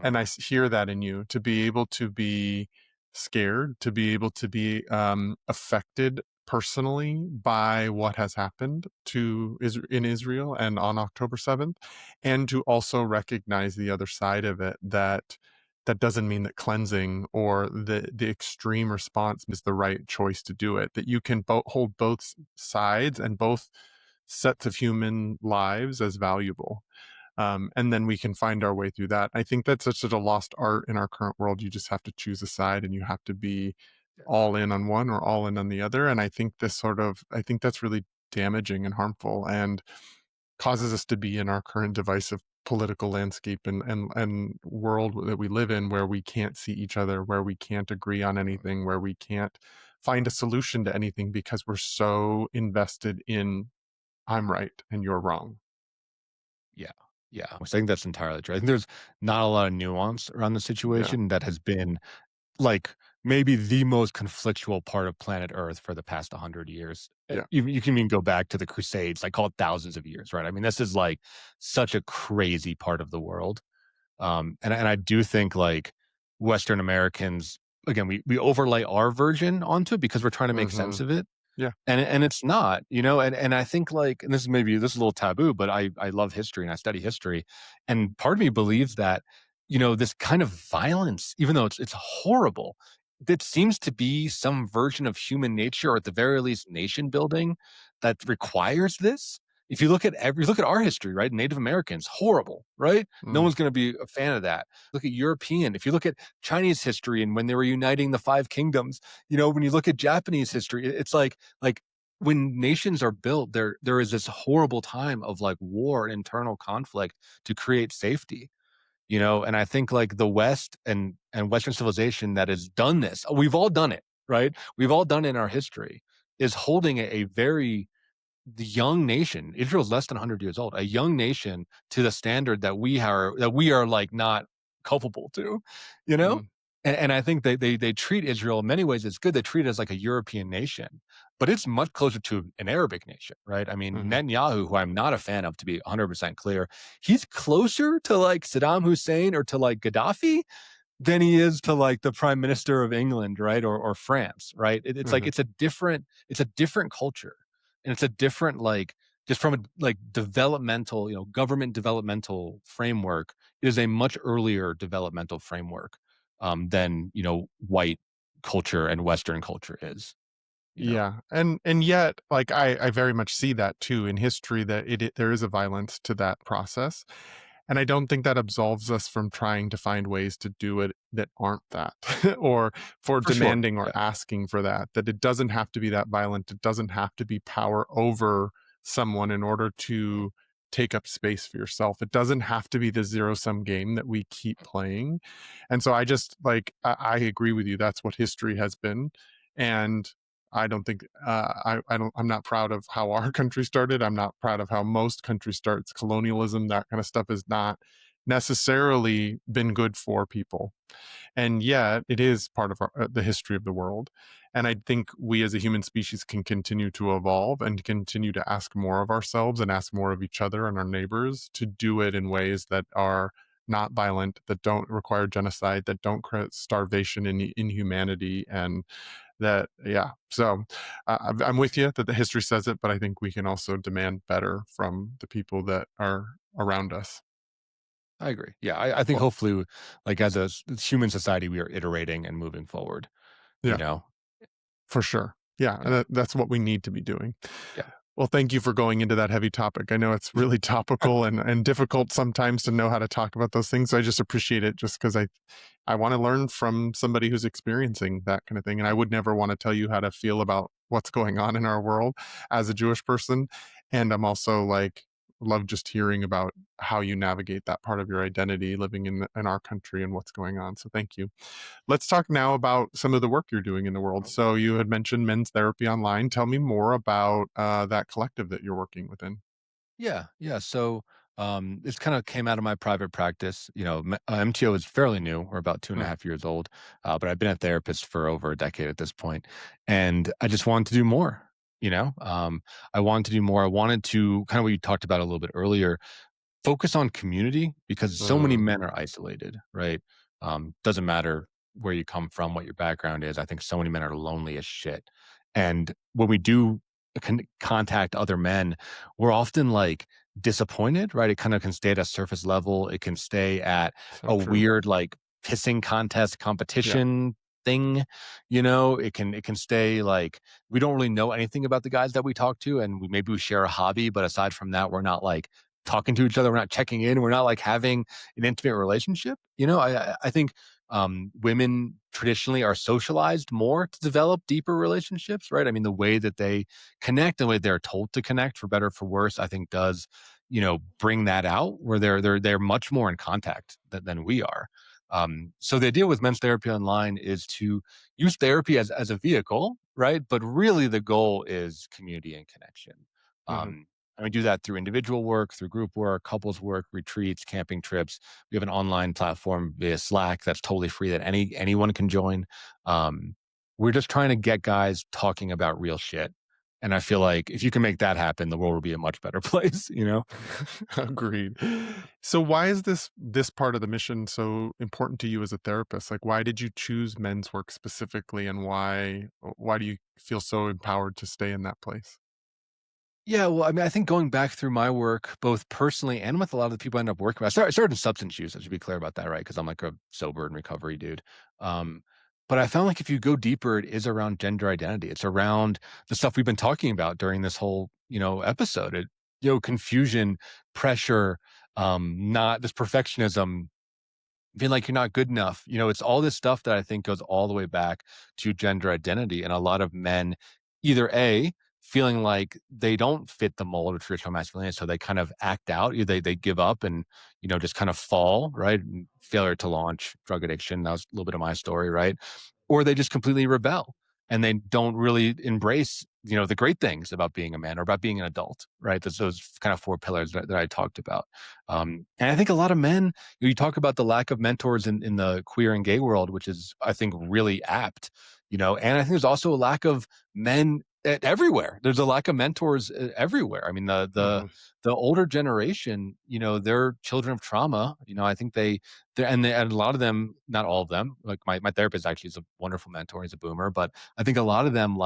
And mhm, hear that in you, to be able to be scared, to be able to be affected personally by what has happened in Israel and on October 7th, and to also recognize the other side of it, that that doesn't mean that cleansing or the extreme response is the right choice to do it, that you can hold both sides and both sets of human lives as valuable, and then we can find our way through that. I think that's such a lost art in our current world. You just have to choose a side, and you have to be yeah, all in on one or all in on the other. And I think that's really damaging and harmful, and causes us to be in our current divisive political landscape and world that we live in, where we can't see each other, where we can't agree on mhm, anything, where we can't find a solution to anything because we're so invested in I'm right and you're wrong. yeah, yeah, I think that's entirely true. I think there's not a lot of nuance around the Yeah. situation that has been, like, maybe the most conflictual part of planet Earth for the past 100 years. Yeah. You can even go back to the Crusades, like, call it thousands of years, right? I mean, this is, like, such a crazy part of the world. And I do think, like, Western Americans, again, we overlay our version onto it because we're trying to make Hmm. sense of it. Yeah. And it's not, and I think, like, and this is a little taboo, but I love history and I study history. And part of me believes that, this kind of violence, even though it's horrible, that seems to be some version of human nature, or at the very least nation building, that requires this. If you look at our history, right? Native Americans, horrible, right? No Mm. one's going to be a fan of that. Look at European. If you look at Chinese history and when they were uniting the five kingdoms, when you look at Japanese history, it's like when nations are built, there is this horrible time of, like, war and internal conflict to create safety. And I think, like, the West and Western civilization that has done this, we've all done it, right? We've all done it in our history, is holding a very the young nation. Israel's less than 100 years old, a young nation to the standard that we are like not culpable to, you know? Mm, And I think they treat Israel in many ways it's good. They treat it as like a European nation, but it's much closer to an Arabic nation, right? I mean, mhm, Netanyahu, who I'm not a fan of, to be 100% clear, he's closer to like Saddam Hussein or to like Gaddafi than he is to like the prime minister of England, right? Or France, right? It's like mhm. it's a different culture. And it's a different like just from a like developmental, government developmental framework, it is a much earlier developmental framework than, white culture and Western culture is, you know. Yeah, and yet, like, I very much see that too in history that there is a violence to that process, and I don't think that absolves us from trying to find ways to do it that aren't that, or for For sure. demanding or Yeah. asking for that, that it doesn't have to be that violent, it doesn't have to be power over someone in order to take up space for yourself. It doesn't have to be the zero-sum game that we keep playing, and so I just, like, I agree with you, that's what history has been, and I don't think I'm not proud of how our country started. I'm not proud of how most countries starts. Colonialism, that kind of stuff has not necessarily been good for people. And yet it is part of the history of the world. And I think we as a human species can continue to evolve and continue to ask more of ourselves and ask more of each other and our neighbors to do it in ways that are not violent, that don't require genocide, that don't create starvation and inhumanity, and that, yeah. So I'm with you that the history says it, but I think we can also demand better from the people that are around us. I agree. Yeah, I think Well, hopefully, like as a human society, we are iterating and moving forward. You yeah, know. for sure. Yeah, Yeah. that's what we need to be doing. Yeah. Well, thank you for going into that heavy topic. I know it's really topical and difficult sometimes to know how to talk about those things. So I just appreciate it just because I want to learn from somebody who's experiencing that kind of thing. And I would never want to tell you how to feel about what's going on in our world as a Jewish person. And I'm also like, love just hearing about how you navigate that part of your identity living in our country and what's going on. So thank you. Let's talk now about some of the work you're doing in the world. So you had mentioned men's therapy online. Tell me more about that collective that you're working within. Yeah, yeah. So, this kind of came out of my private practice. MTO is fairly new. We're about two and a Mm, half years old, but I've been a therapist for over a decade at this point, and I just wanted to do more. I wanted to do more. I wanted to kind of what you talked about a little bit earlier. Focus on community because so many mm, men are isolated, right? Doesn't matter where you come from, what your background is. I think so many men are lonely as shit. And when we do contact other men, we're often like disappointed, right? It kind of can stay at a surface level. It can stay at so a true. weird like pissing contest Yeah. competition thing. It can stay like we don't really know anything about the guys that we talk to, and maybe we share a hobby, but aside from that, we're not like talking to each other. We're not checking in. We're not like having an intimate relationship. I think women traditionally are socialized more to develop deeper relationships, right? I mean, the way that they connect, the way they're told to connect, for better or for worse, I think does bring that out where they're much more in contact than we are. So the idea with men's therapy online is to use therapy as a vehicle, right? But really, the goal is community and connection. Hmm. Um, and we do that through individual work, through group work, couples work, retreats, camping trips. We have an online platform via Slack that's totally free that anyone can join. Um, we're just trying to get guys talking about real shit. And I feel like if you can make that happen, the world will be a much better place. Agreed. So why is this part of the mission so important to you as a therapist? Like, why did you choose men's work specifically, and why do you feel so empowered to stay in that place? Yeah, well, I mean, I think going back through my work, both personally and with a lot of the people I end up working with, I started in substance use. I should be clear about that, right? Because I'm like a sober and recovery dude. Um, but I found like if you go deeper, it is around gender identity. It's around the stuff we've been talking about during this whole, episode. Confusion, pressure, not this perfectionism, feeling like you're not good enough. It's all this stuff that I think goes all the way back to gender identity. And a lot of men, either A, feeling like they don't fit the mold of traditional masculinity, so they kind of act out. They give up and, just kind of fall, right? And failure to launch, drug addiction. That was a little bit of my story, right? Or they just completely rebel and they don't really embrace the great things about being a man or about being an adult, right? Those kind of four pillars that I talked about. And I think a lot of men, you talk about the lack of mentors in the queer and gay world, which is, I think, really apt, and I think there's also a lack of men everywhere. There's a lack of mentors everywhere. I mean, Mhm. the older generation, they're children of trauma. I think and a lot of them, not all of them, like my therapist actually is a wonderful mentor. He's a boomer, but I think a lot of them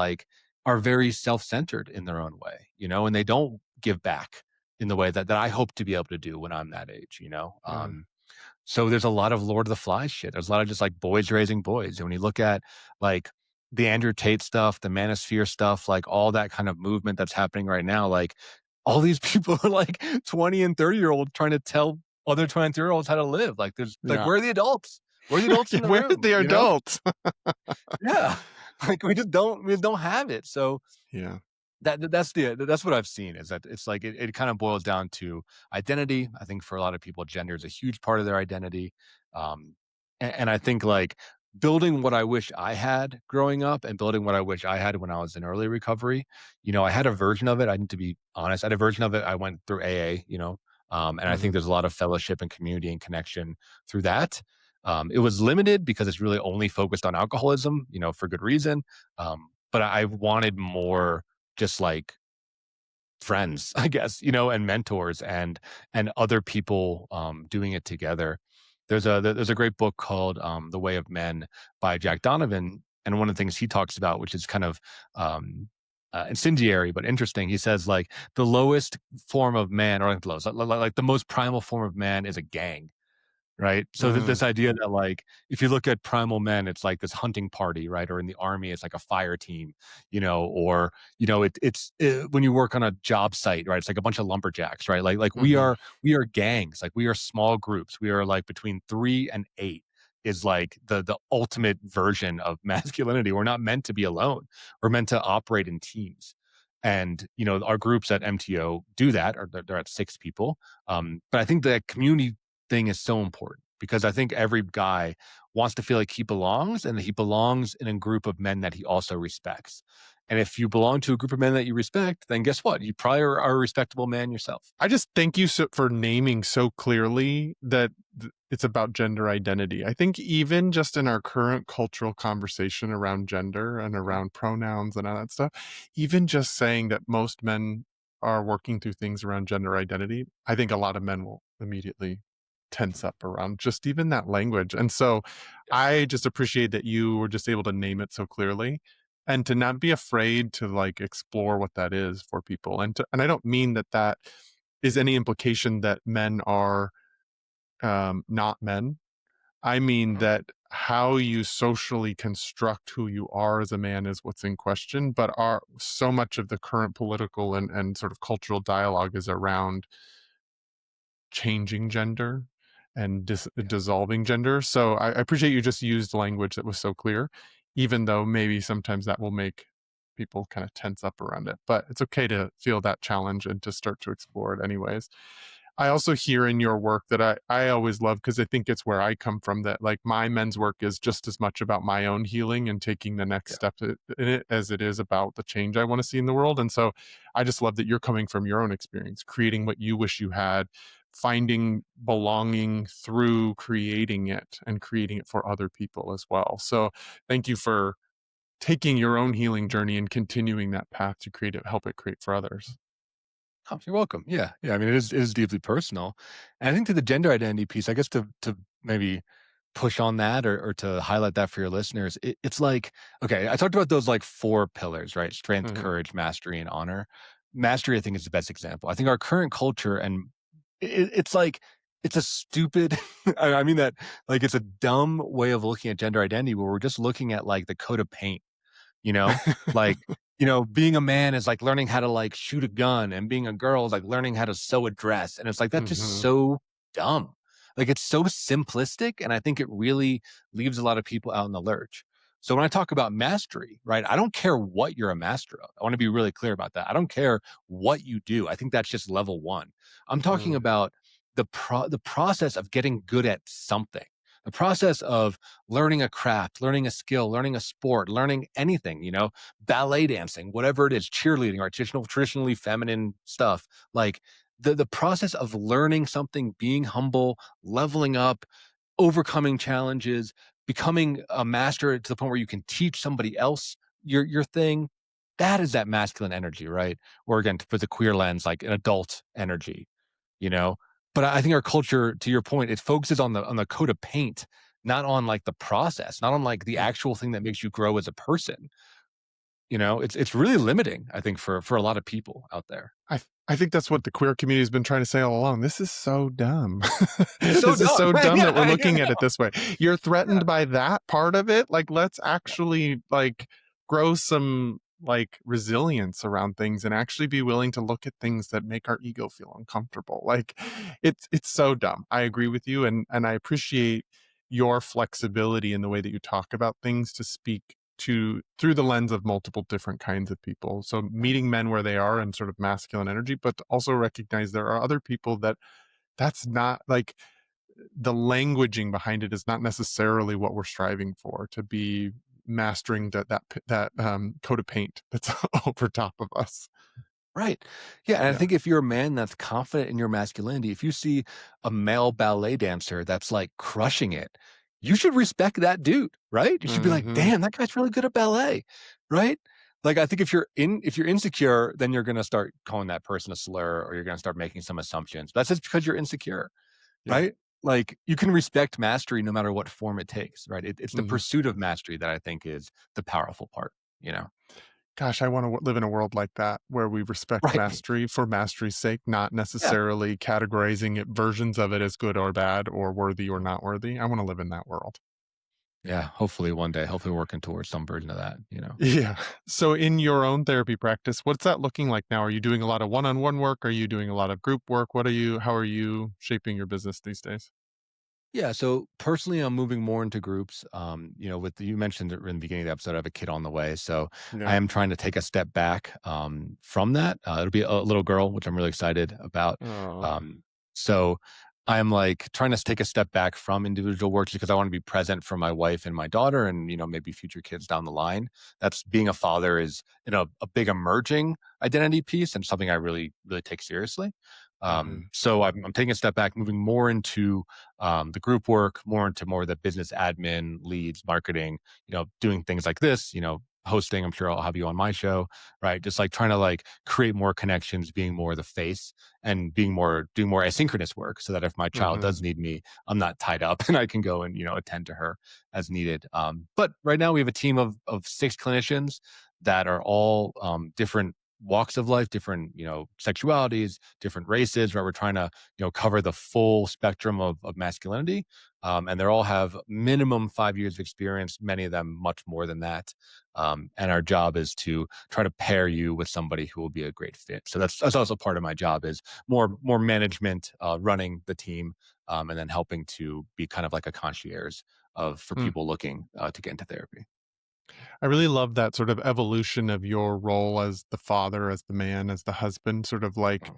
are very self-centered in their own way, and they don't give back in the way that I hope to be able to do when I'm that age. Yeah. So there's a lot of Lord of the Flies shit. There's a lot of just like boys raising boys. And when you look at like the Andrew Tate stuff, the Manosphere stuff, like all that kind of movement that's happening right now, like all these people are like 20 and 30-year-olds trying to tell other 20 and 30-year-olds how to live. Like there's like, Yeah. where are the adults? Where are the adults in the Where's room? the adults? Yeah. Like we just don't have it. So Yeah. that's what I've seen is that it's like it kind of boils down to identity. I think for a lot of people, gender is a huge part of their identity. And I think like building what I wish I had growing up and building what I wish I had when I was in early recovery, I had a version of it. I need to be honest. I had a version of it. I went through AA, and I think Mhm. there's a lot of fellowship and community and connection through that. It was limited because it's really only focused on alcoholism, for good reason. But I wanted more just like friends, I guess, and mentors and other people doing it together. There's a great book called The Way of Men by Jack Donovan, and one of the things he talks about, which is kind of incendiary but interesting. He says like the lowest form of man, or like the lowest, like the most primal form of man is a gang. Right? So Mm. this idea that like if you look at primal men, it's like this hunting party, right? Or in the army, it's like a fire team, or when you work on a job site, right? It's like a bunch of lumberjacks, right? Like we Mhm. are we are gangs, like we are small groups. We are like between 3 and 8 is like the ultimate version of masculinity. We're not meant to be alone. We're meant to operate in teams. And our groups at MTO do that, or they're at 6 people. But I think the community thing is so important because I think every guy wants to feel like he belongs and that he belongs in a group of men that he also respects. And if you belong to a group of men that you respect, then guess what? You probably are a respectable man yourself. I just thank you for naming so clearly that it's about gender identity. I think even just in our current cultural conversation around gender and Mhm. around pronouns and all that stuff, even just saying that most men are working through things around gender identity, I think a lot of men will immediately tense up around just even that language. And so Yeah. I just appreciate that you were just able to name it so clearly and to not be afraid to like explore what that is for people. And I don't mean that is any implication that men are not men. I mean Mhm. that how you socially construct who you are as a man is what's in question, but are so much of the current political and sort of cultural dialogue is around changing gender and Yeah. dissolving gender. So I appreciate you just used language that was so clear, even though maybe sometimes that will make people kind of tense up around it. But it's okay to feel that challenge and to start to explore it anyways. I also hear in your work that I always love because I think it's where I come from that like my men's work is just as much about my own healing and taking the next Yeah. step in it as it is about the change I want to see in the world. And so I just love that you're coming from your own experience, creating what you wish you had, finding belonging through creating it and creating it for other people as well. So thank you for taking your own healing journey and continuing that path to create it, help it create for others. Oh, you're welcome. Yeah. Yeah. I mean, it is deeply personal. And I think to the gender identity piece, I guess to maybe push on that or to highlight that for your listeners, it's like, okay, I talked about those like four pillars, right? Strength, Mhm. courage, mastery, and honor. Mastery, I think, is the best example. I think our current culture and it's like, it's a stupid, I mean that like it's a dumb way of looking at gender identity where we're just looking at like the coat of paint you know? Like, being a man is like learning how to like shoot a gun and being a girl is like learning how to sew a dress. And it's like that's just Mhm. so dumb. Like it's so simplistic and I think it really leaves a lot of people out in the lurch. So when I talk about mastery, right? I don't care what you're a master of. I want to be really clear about that. I don't care what you do. I think that's just level 1. I'm talking Mm. about the process of getting good at something. The process of learning a craft, learning a skill, learning a sport, learning anything, ballet dancing, whatever it is, cheerleading, or traditionally feminine stuff. Like the process of learning something, being humble, leveling up, overcoming challenges, becoming a master to the point where you can teach somebody else your thing. That is that masculine energy, right? Or again, for the queer lens, like an adult energy, you know. But I think our culture, to your point, it focuses on the coat of paint, not on like the process, not on like the actual thing that makes you grow as a person. It's really limiting, I think, for a lot of people out there. I think that's what the queer community has been trying to say all along. This is so dumb. It's so This is dumb, so right? dumb Yeah, that we're yeah, looking at it this way. You're yeah, threatened by that part of it. Like, let's yeah. actually like grow some like resilience around things and actually be willing to look at things that make our ego feel uncomfortable. Like it's so dumb. I agree with you and I appreciate your flexibility in the way that you talk about things to speak to through the lens of multiple different kinds of people. So meeting men where they are and sort of masculine energy, but to also recognize there are other people that that's not like the languaging behind it is not necessarily what we're striving for to be mastering that coat of paint that's over top of us. Right. Yeah, and I Yeah. think if you're a man that's confident in your masculinity, if you see a male ballet dancer that's like crushing it, you should respect that dude, right? You should be like, Hmm. "Damn, that guy's really good at ballet." Right? Like I think if you're insecure, then you're going to start calling that person a slur or you're going to start making some assumptions. That's just because you're insecure, Yeah. right? Like you can respect mastery no matter what form it takes, right? It's the Hmm. pursuit of mastery that I think is the powerful part, you know. Gosh, I want to live in a world like that where we respect Right. mastery for mastery's sake, not Yeah. necessarily categorizing it, versions of it as good or bad or worthy or not worthy. I want to live in that world. Yeah, hopefully one day, hopefully working towards some version of that. Yeah. So, in your own therapy practice, what's that looking like now? Are you doing a lot of one on one work? Are you doing a lot of group work? How are you shaping your business these days? Yeah, so personally, I'm moving more into groups. You mentioned it in the beginning of the episode, I have a kid on the way, so I Yeah. am trying to take a step back from that. It'll be a little girl, which I'm really excited about. Oh. So I'm like trying to take a step back from individual work just because I want to be present for my wife and my daughter, and maybe future kids down the line. That's being a father is a big emerging identity piece and something I really really take seriously. Hmm. So I'm taking a step back, moving more into the group work, more of the business admin, leads, marketing, doing things like this, hosting. I'm sure I'll have you on my show, right? Just like trying to like create more connections, being more the face and doing more asynchronous work so that if my child Hmm. does need me, I'm not tied up and I can go and, attend to her as needed. But right now we have a team of 6 clinicians that are all different walks of life, different, sexualities, different races, right? We're trying to, cover the full spectrum of masculinity. And they all have minimum 5 years of experience, many of them much more than that. And our job is to try to pair you with somebody who will be a great fit. So that's also part of my job is more management, running the team, and then helping to be kind of like a concierge of for people looking to get into therapy. I really love that sort of evolution of your role as the father, as the man, as the husband, sort of like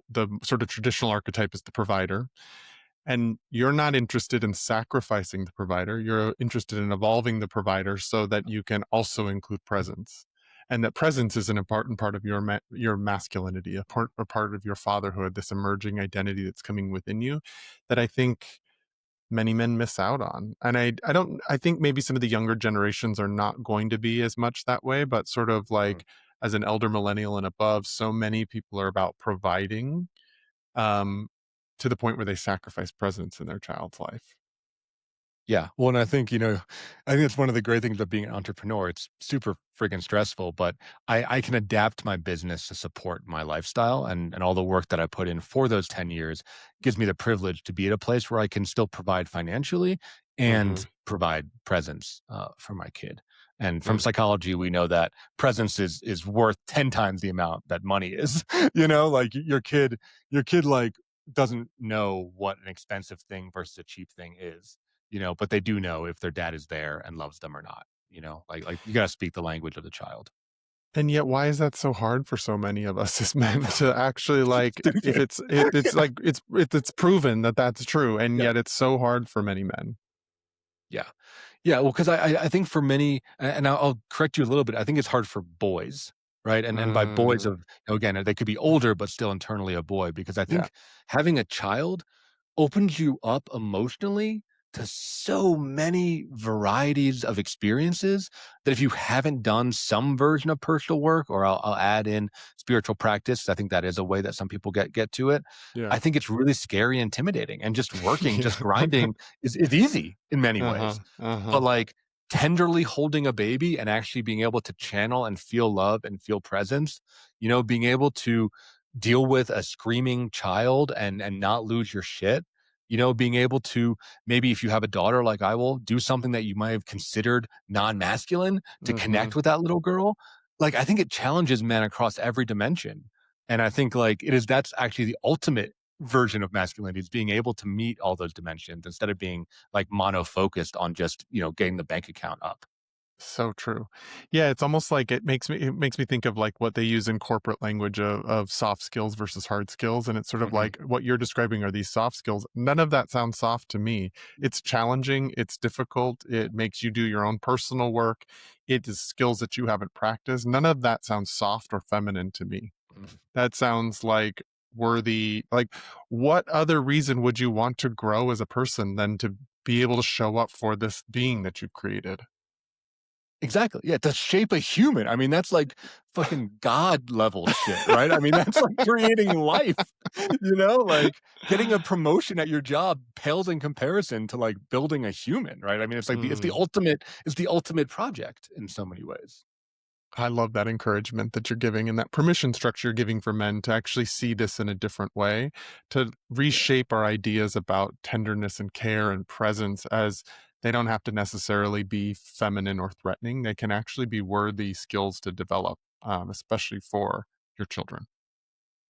the sort of traditional archetype is the provider. And you're not interested in sacrificing the provider. You're interested in evolving the provider so that you can also include presence. And that presence is an important part of your masculinity, a part of your fatherhood, this emerging identity that's coming within you that I think many men miss out on. And I think maybe some of the younger generations are not going to be as much that way, but sort of like as an elder millennial and above, so many people are about providing um, to the point where they sacrifice presence in their child's life. Yeah. Well, and I think it's one of the great things about being an entrepreneur. It's super freaking stressful, but I can adapt my business to support my lifestyle and all the work that I put in for those 10 years gives me the privilege to be at a place where I can still provide financially Hmm. and provide presence for my kid. And from Mm. psychology, we know that presence is worth 10 times the amount that money is. Like your kid like doesn't know what an expensive thing versus a cheap thing is, but they do know if their dad is there and loves them or not, like you gotta speak the language of the child. And yet, why is that so hard for so many of us as men to actually like? If Stupid. it's like it's proven that that's true, and Yeah. yet it's so hard for many men. Yeah. Yeah, well, because I think for many, and I'll correct you a little bit, I think it's hard for boys, right? And by boys Mm, of, again, they could be older, but still internally a boy, because I yeah, think having a child opens you up emotionally to so many varieties of experiences that if you haven't done some version of personal work, or I'll add in spiritual practice, I think that is a way that some people get to it. yeah, I think it's really scary, intimidating, and just working, yeah. just grinding is easy in many Uh-huh, ways. uh-huh. But like tenderly holding a baby and actually being able to channel and feel love and feel presence, being able to deal with a screaming child and not lose your shit, being able to, maybe if you have a daughter like I will, do something that you might have considered non-masculine to connect Mhm. with that little girl. Like, I think it challenges men across every dimension. And I think like that's actually the ultimate version of masculinity, is being able to meet all those dimensions instead of being like mono focused on just, getting the bank account up. So true. Yeah, it's almost like it makes me think of like what they use in corporate language of soft skills versus hard skills. And it's sort of Mhm. like what you're describing are these soft skills. None of that sounds soft to me. It's challenging, it's difficult, it makes you do your own personal work. It is skills that you haven't practiced. None of that sounds soft or feminine to me. Mhm. That sounds like worthy. Like, what other reason would you want to grow as a person than to be able to show up for this being that you've created? Exactly. Yeah, to shape a human. I mean, that's like fucking God level shit, right? I mean, that's like creating life. Like getting a promotion at your job pales in comparison to like building a human, right? I mean, it's like Mm. it's the ultimate project in so many ways. I love that encouragement that you're giving and that permission structure you're giving for men to actually see this in a different way, to Yeah. reshape our ideas about tenderness and care and presence as they don't have to necessarily be feminine or threatening. They can actually be worthy skills to develop, especially for your children.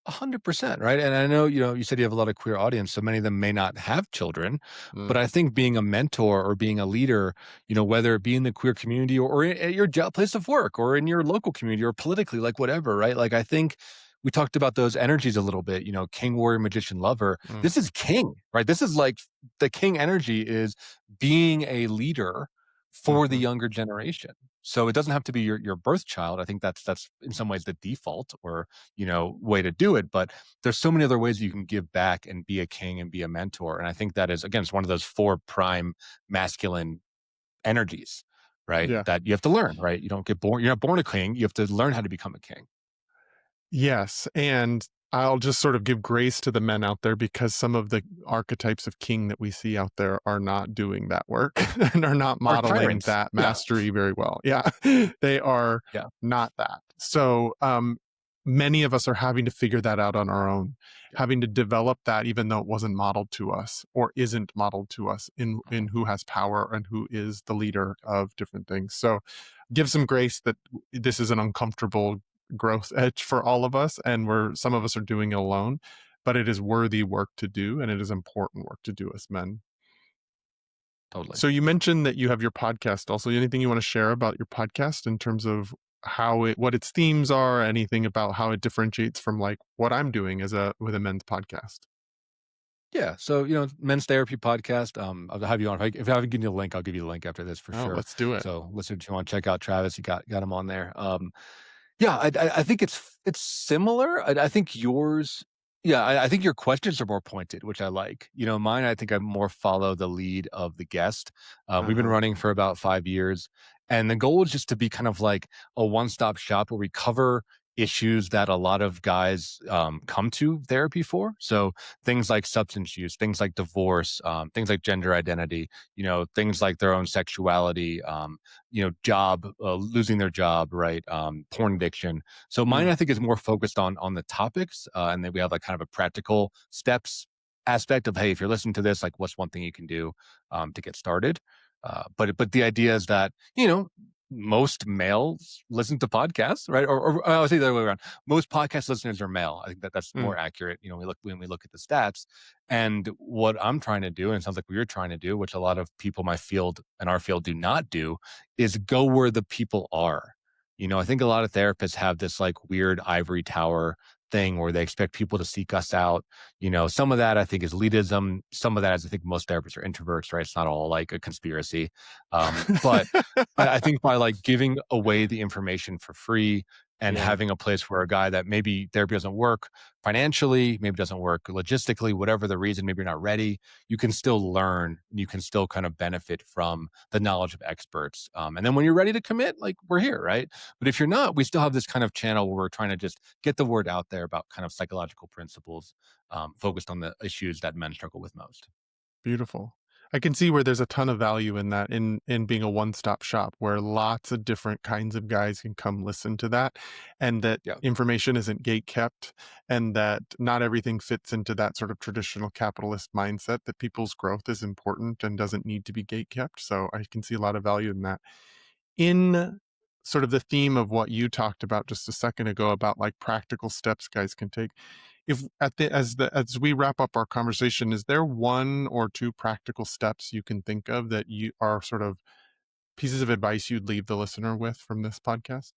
100%, right? And I know, you said you have a lot of queer audience, so many of them may not have children, but Mm, I think being a mentor or being a leader, whether it be in the queer community or at your job, place of work, or in your local community or politically, like whatever, right? Like, I think we talked about those energies a little bit, king, warrior, magician, lover. mm, This is king, right? This is like the king energy is being a leader for the mhm. younger generation. So it doesn't have to be your birth child. I think that's in some ways the default, or way to do it. But there's so many other ways you can give back and be a king and be a mentor. And I think that is, again, it's one of those four prime masculine energies, right? Yeah. That you have to learn, right? You're not born a king. You have to learn how to become a king. Yes, and I'll just sort of give grace to the men out there because some of the archetypes of king that we see out there are not doing that work and are not Or modeling tyrants. that Yeah. mastery very well. Yeah, they are Yeah. not that. So, many of us are having to figure that out on our own, Yeah. having to develop that even though it wasn't modeled to us or isn't modeled to us in Mhm. who has power and who is the leader of different things. So, give some grace that this is an uncomfortable growth edge for all of us, and some of us are doing it alone, but it is worthy work to do, and it is important work to do as men. Totally. So you mentioned that you have your podcast also. Anything you want to share about your podcast in terms of what its themes are, anything about how it differentiates from like what I'm doing with a men's podcast? Yeah. So, men's therapy podcast. I'll have you on. If I haven't given you a link, I'll give you the link after this for Oh, sure. let's do it. So, listeners, if you want to check out Travis, you got him on there. Yeah, I think it's similar. I think yours, yeah, I think your questions are more pointed, which I like. Mine, I think I more follow the lead of the guest. We've been Uh-huh. running for about 5 years, and the goal is just to be kind of like a one-stop shop where we cover issues that a lot of guys come to therapy for. So things like substance use, things like divorce, things like gender identity, things like their own sexuality, job, losing their job, right? Porn addiction. So mine, Mm, I think, is more focused on the topics, and then we have like kind of a practical steps aspect of, hey, if you're listening to this, like, what's one thing you can do to get started? But the idea is that most males listen to podcasts, right? Or I would say the other way around. Most podcast listeners are male. I think that's mm, more accurate. When we look at the stats, and what I'm trying to do, and it sounds like we are trying to do, which a lot of people in my field and our field do not do, is go where the people are. I think a lot of therapists have this like weird ivory tower thing, or they expect people to seek us out. Some of that I think is elitism. Some of that is I think most therapists are introverts, right? It's not all like a conspiracy. But I think by like giving away the information for free and Yeah, having a place where a guy that maybe therapy doesn't work financially, maybe doesn't work logistically, whatever the reason, maybe you're not ready, you can still learn. You can still kind of benefit from the knowledge of experts. And then when you're ready to commit, like we're here, right? But if you're not, we still have this kind of channel where we're trying to just get the word out there about kind of psychological principles focused on the issues that men struggle with most. beautiful. I can see where there's a ton of value in that, in being a one-stop shop where lots of different kinds of guys can come listen to that, and that Yeah. information isn't gate kept, and that not everything fits into that sort of traditional capitalist mindset, that people's growth is important and doesn't need to be gate kept. So I can see a lot of value in that. In sort of the theme of what you talked about just a second ago about like practical steps guys can take, if at the as we wrap up our conversation, is there one or two practical steps you can think of that you are sort of pieces of advice you'd leave the listener with from this podcast?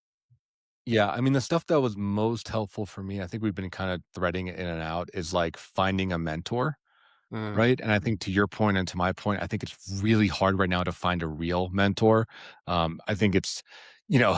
Yeah, I mean, the stuff that was most helpful for me, I think we've been kind of threading it in and out, is like finding a mentor. Mm, Right, and I think to your point and to my point, I think it's really hard right now to find a real mentor. I think it's, you know,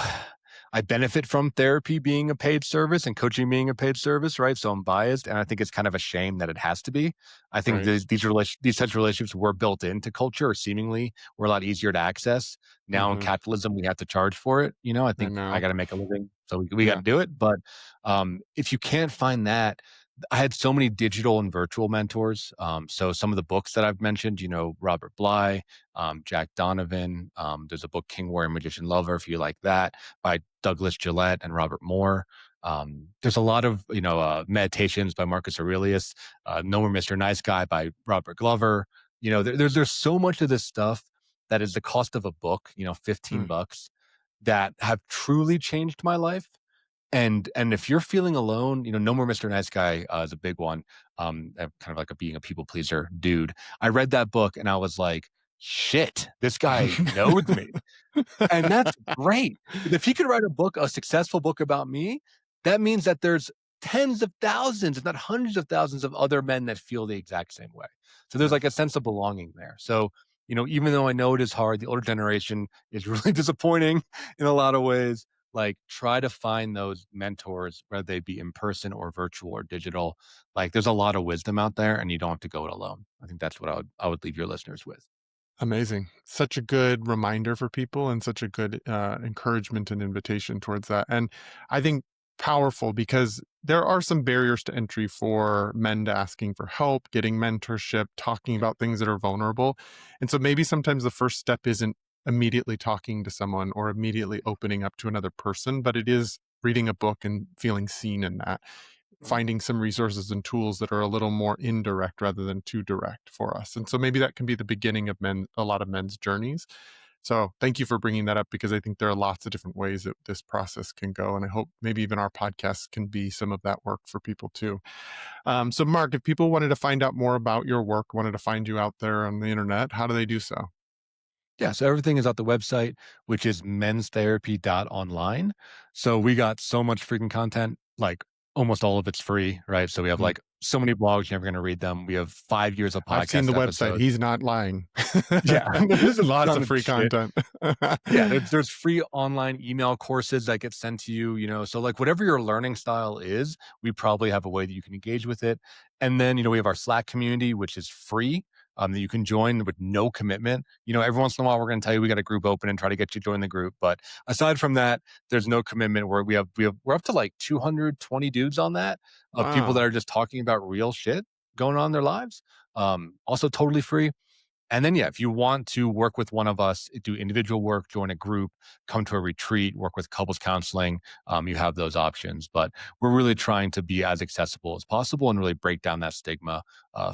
I benefit from therapy being a paid service and coaching being a paid service, right? So I'm biased, and I think it's kind of a shame that it has to be. I think right. these types of relationships were built into culture, or seemingly were a lot easier to access. Now in Hmm. capitalism, we have to charge for it. I I think I know. got to make a living, so we got Yeah. to do it. But if you can't find that, I had so many digital and virtual mentors. So some of the books that I've mentioned, Robert Bly, Jack Donovan. There's a book, King, Warrior, Magician, Lover, if you like that, by Douglas Gillette and Robert Moore. There's a lot of, meditations by Marcus Aurelius, No More Mr. Nice Guy by Robert Glover. There's so much of this stuff that is the cost of a book, 15 Mm, bucks, that have truly changed my life. And if you're feeling alone, No More Mr. Nice Guy is a big one. I'm kind of like a being a people pleaser dude. I read that book and I was like, shit, this guy knows me. And that's great. If he could write a book, a successful book about me, that means that there's tens of thousands, if not hundreds of thousands of other men that feel the exact same way. So there's like a yes. sense of belonging there. So, even though I know it is hard, the older generation is really disappointing in a lot of ways. Like, try to find those mentors, whether they be in person or virtual or digital. Like, there's a lot of wisdom out there, and you don't have to go it alone. I think that's what I would leave your listeners with. Amazing. Such a good reminder for people and such a good encouragement and invitation towards that. And I think powerful because there are some barriers to entry for men to asking for help, getting mentorship, talking about things that are vulnerable. And so maybe sometimes the first step isn't immediately talking to someone or immediately opening up to another person, but it is reading a book and feeling seen in that, finding some resources and tools that are a little more indirect rather than too direct for us. And so maybe that can be the beginning of a lot of men's journeys. So thank you for bringing that up because I think there are lots of different ways that this process can go. And I hope maybe even our podcast can be some of that work for people too. So Mark, if people wanted to find out more about your work, wanted to find you out there on the internet, how do they do so? Yeah, so everything is at the website, which is menstherapy.online. So we got so much freaking content, like almost all of it's free, right? So we have Mm. like so many blogs, you're never going to read them. We have 5 years of I've seen the podcast website. episodes. He's not lying. Yeah, There's there's a lots ton of of free shit. content. Yeah, there's free online email courses that get sent to you, so like whatever your learning style is, we probably have a way that you can engage with it. And then, we have our Slack community, which is free, that you can join with no commitment. Every once in a while, we're going to tell you we got a group open and try to get you to join the group. But aside from that, there's no commitment where we're up to like 220 dudes on that, of people that Wow. are just talking about real shit going on in their lives. Also totally free. And then, yeah, if you want to work with one of us, do individual work, join a group, come to a retreat, work with couples counseling, you have those options. But we're really trying to be as accessible as possible and really break down that stigma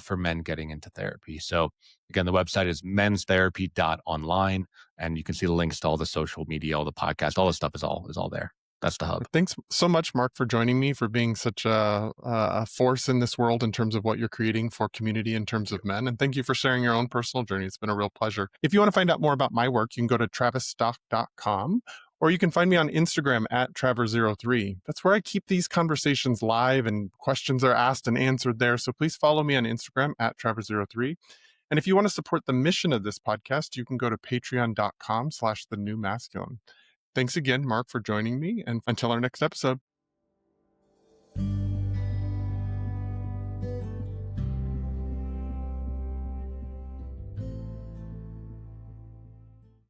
for men getting into therapy. So again, the website is menstherapy.online, and you can see the links to all the social media, all the podcasts, all the stuff is all there. That's the hub. Thanks so much, Mark, for joining me, for being such a force in this world in terms of what you're creating for community in terms Thank you. of men. And thank you for sharing your own personal journey. It's been a real pleasure. If you want to find out more about my work, you can go to travisstock.com Or you can find me on Instagram at Travers03. That's where I keep these conversations live and questions are asked and answered there. So please follow me on Instagram at Travers03. And if you want to support the mission of this podcast, you can go to patreon.com/thenewmasculine. Thanks again, Marc, for joining me. And until our next episode.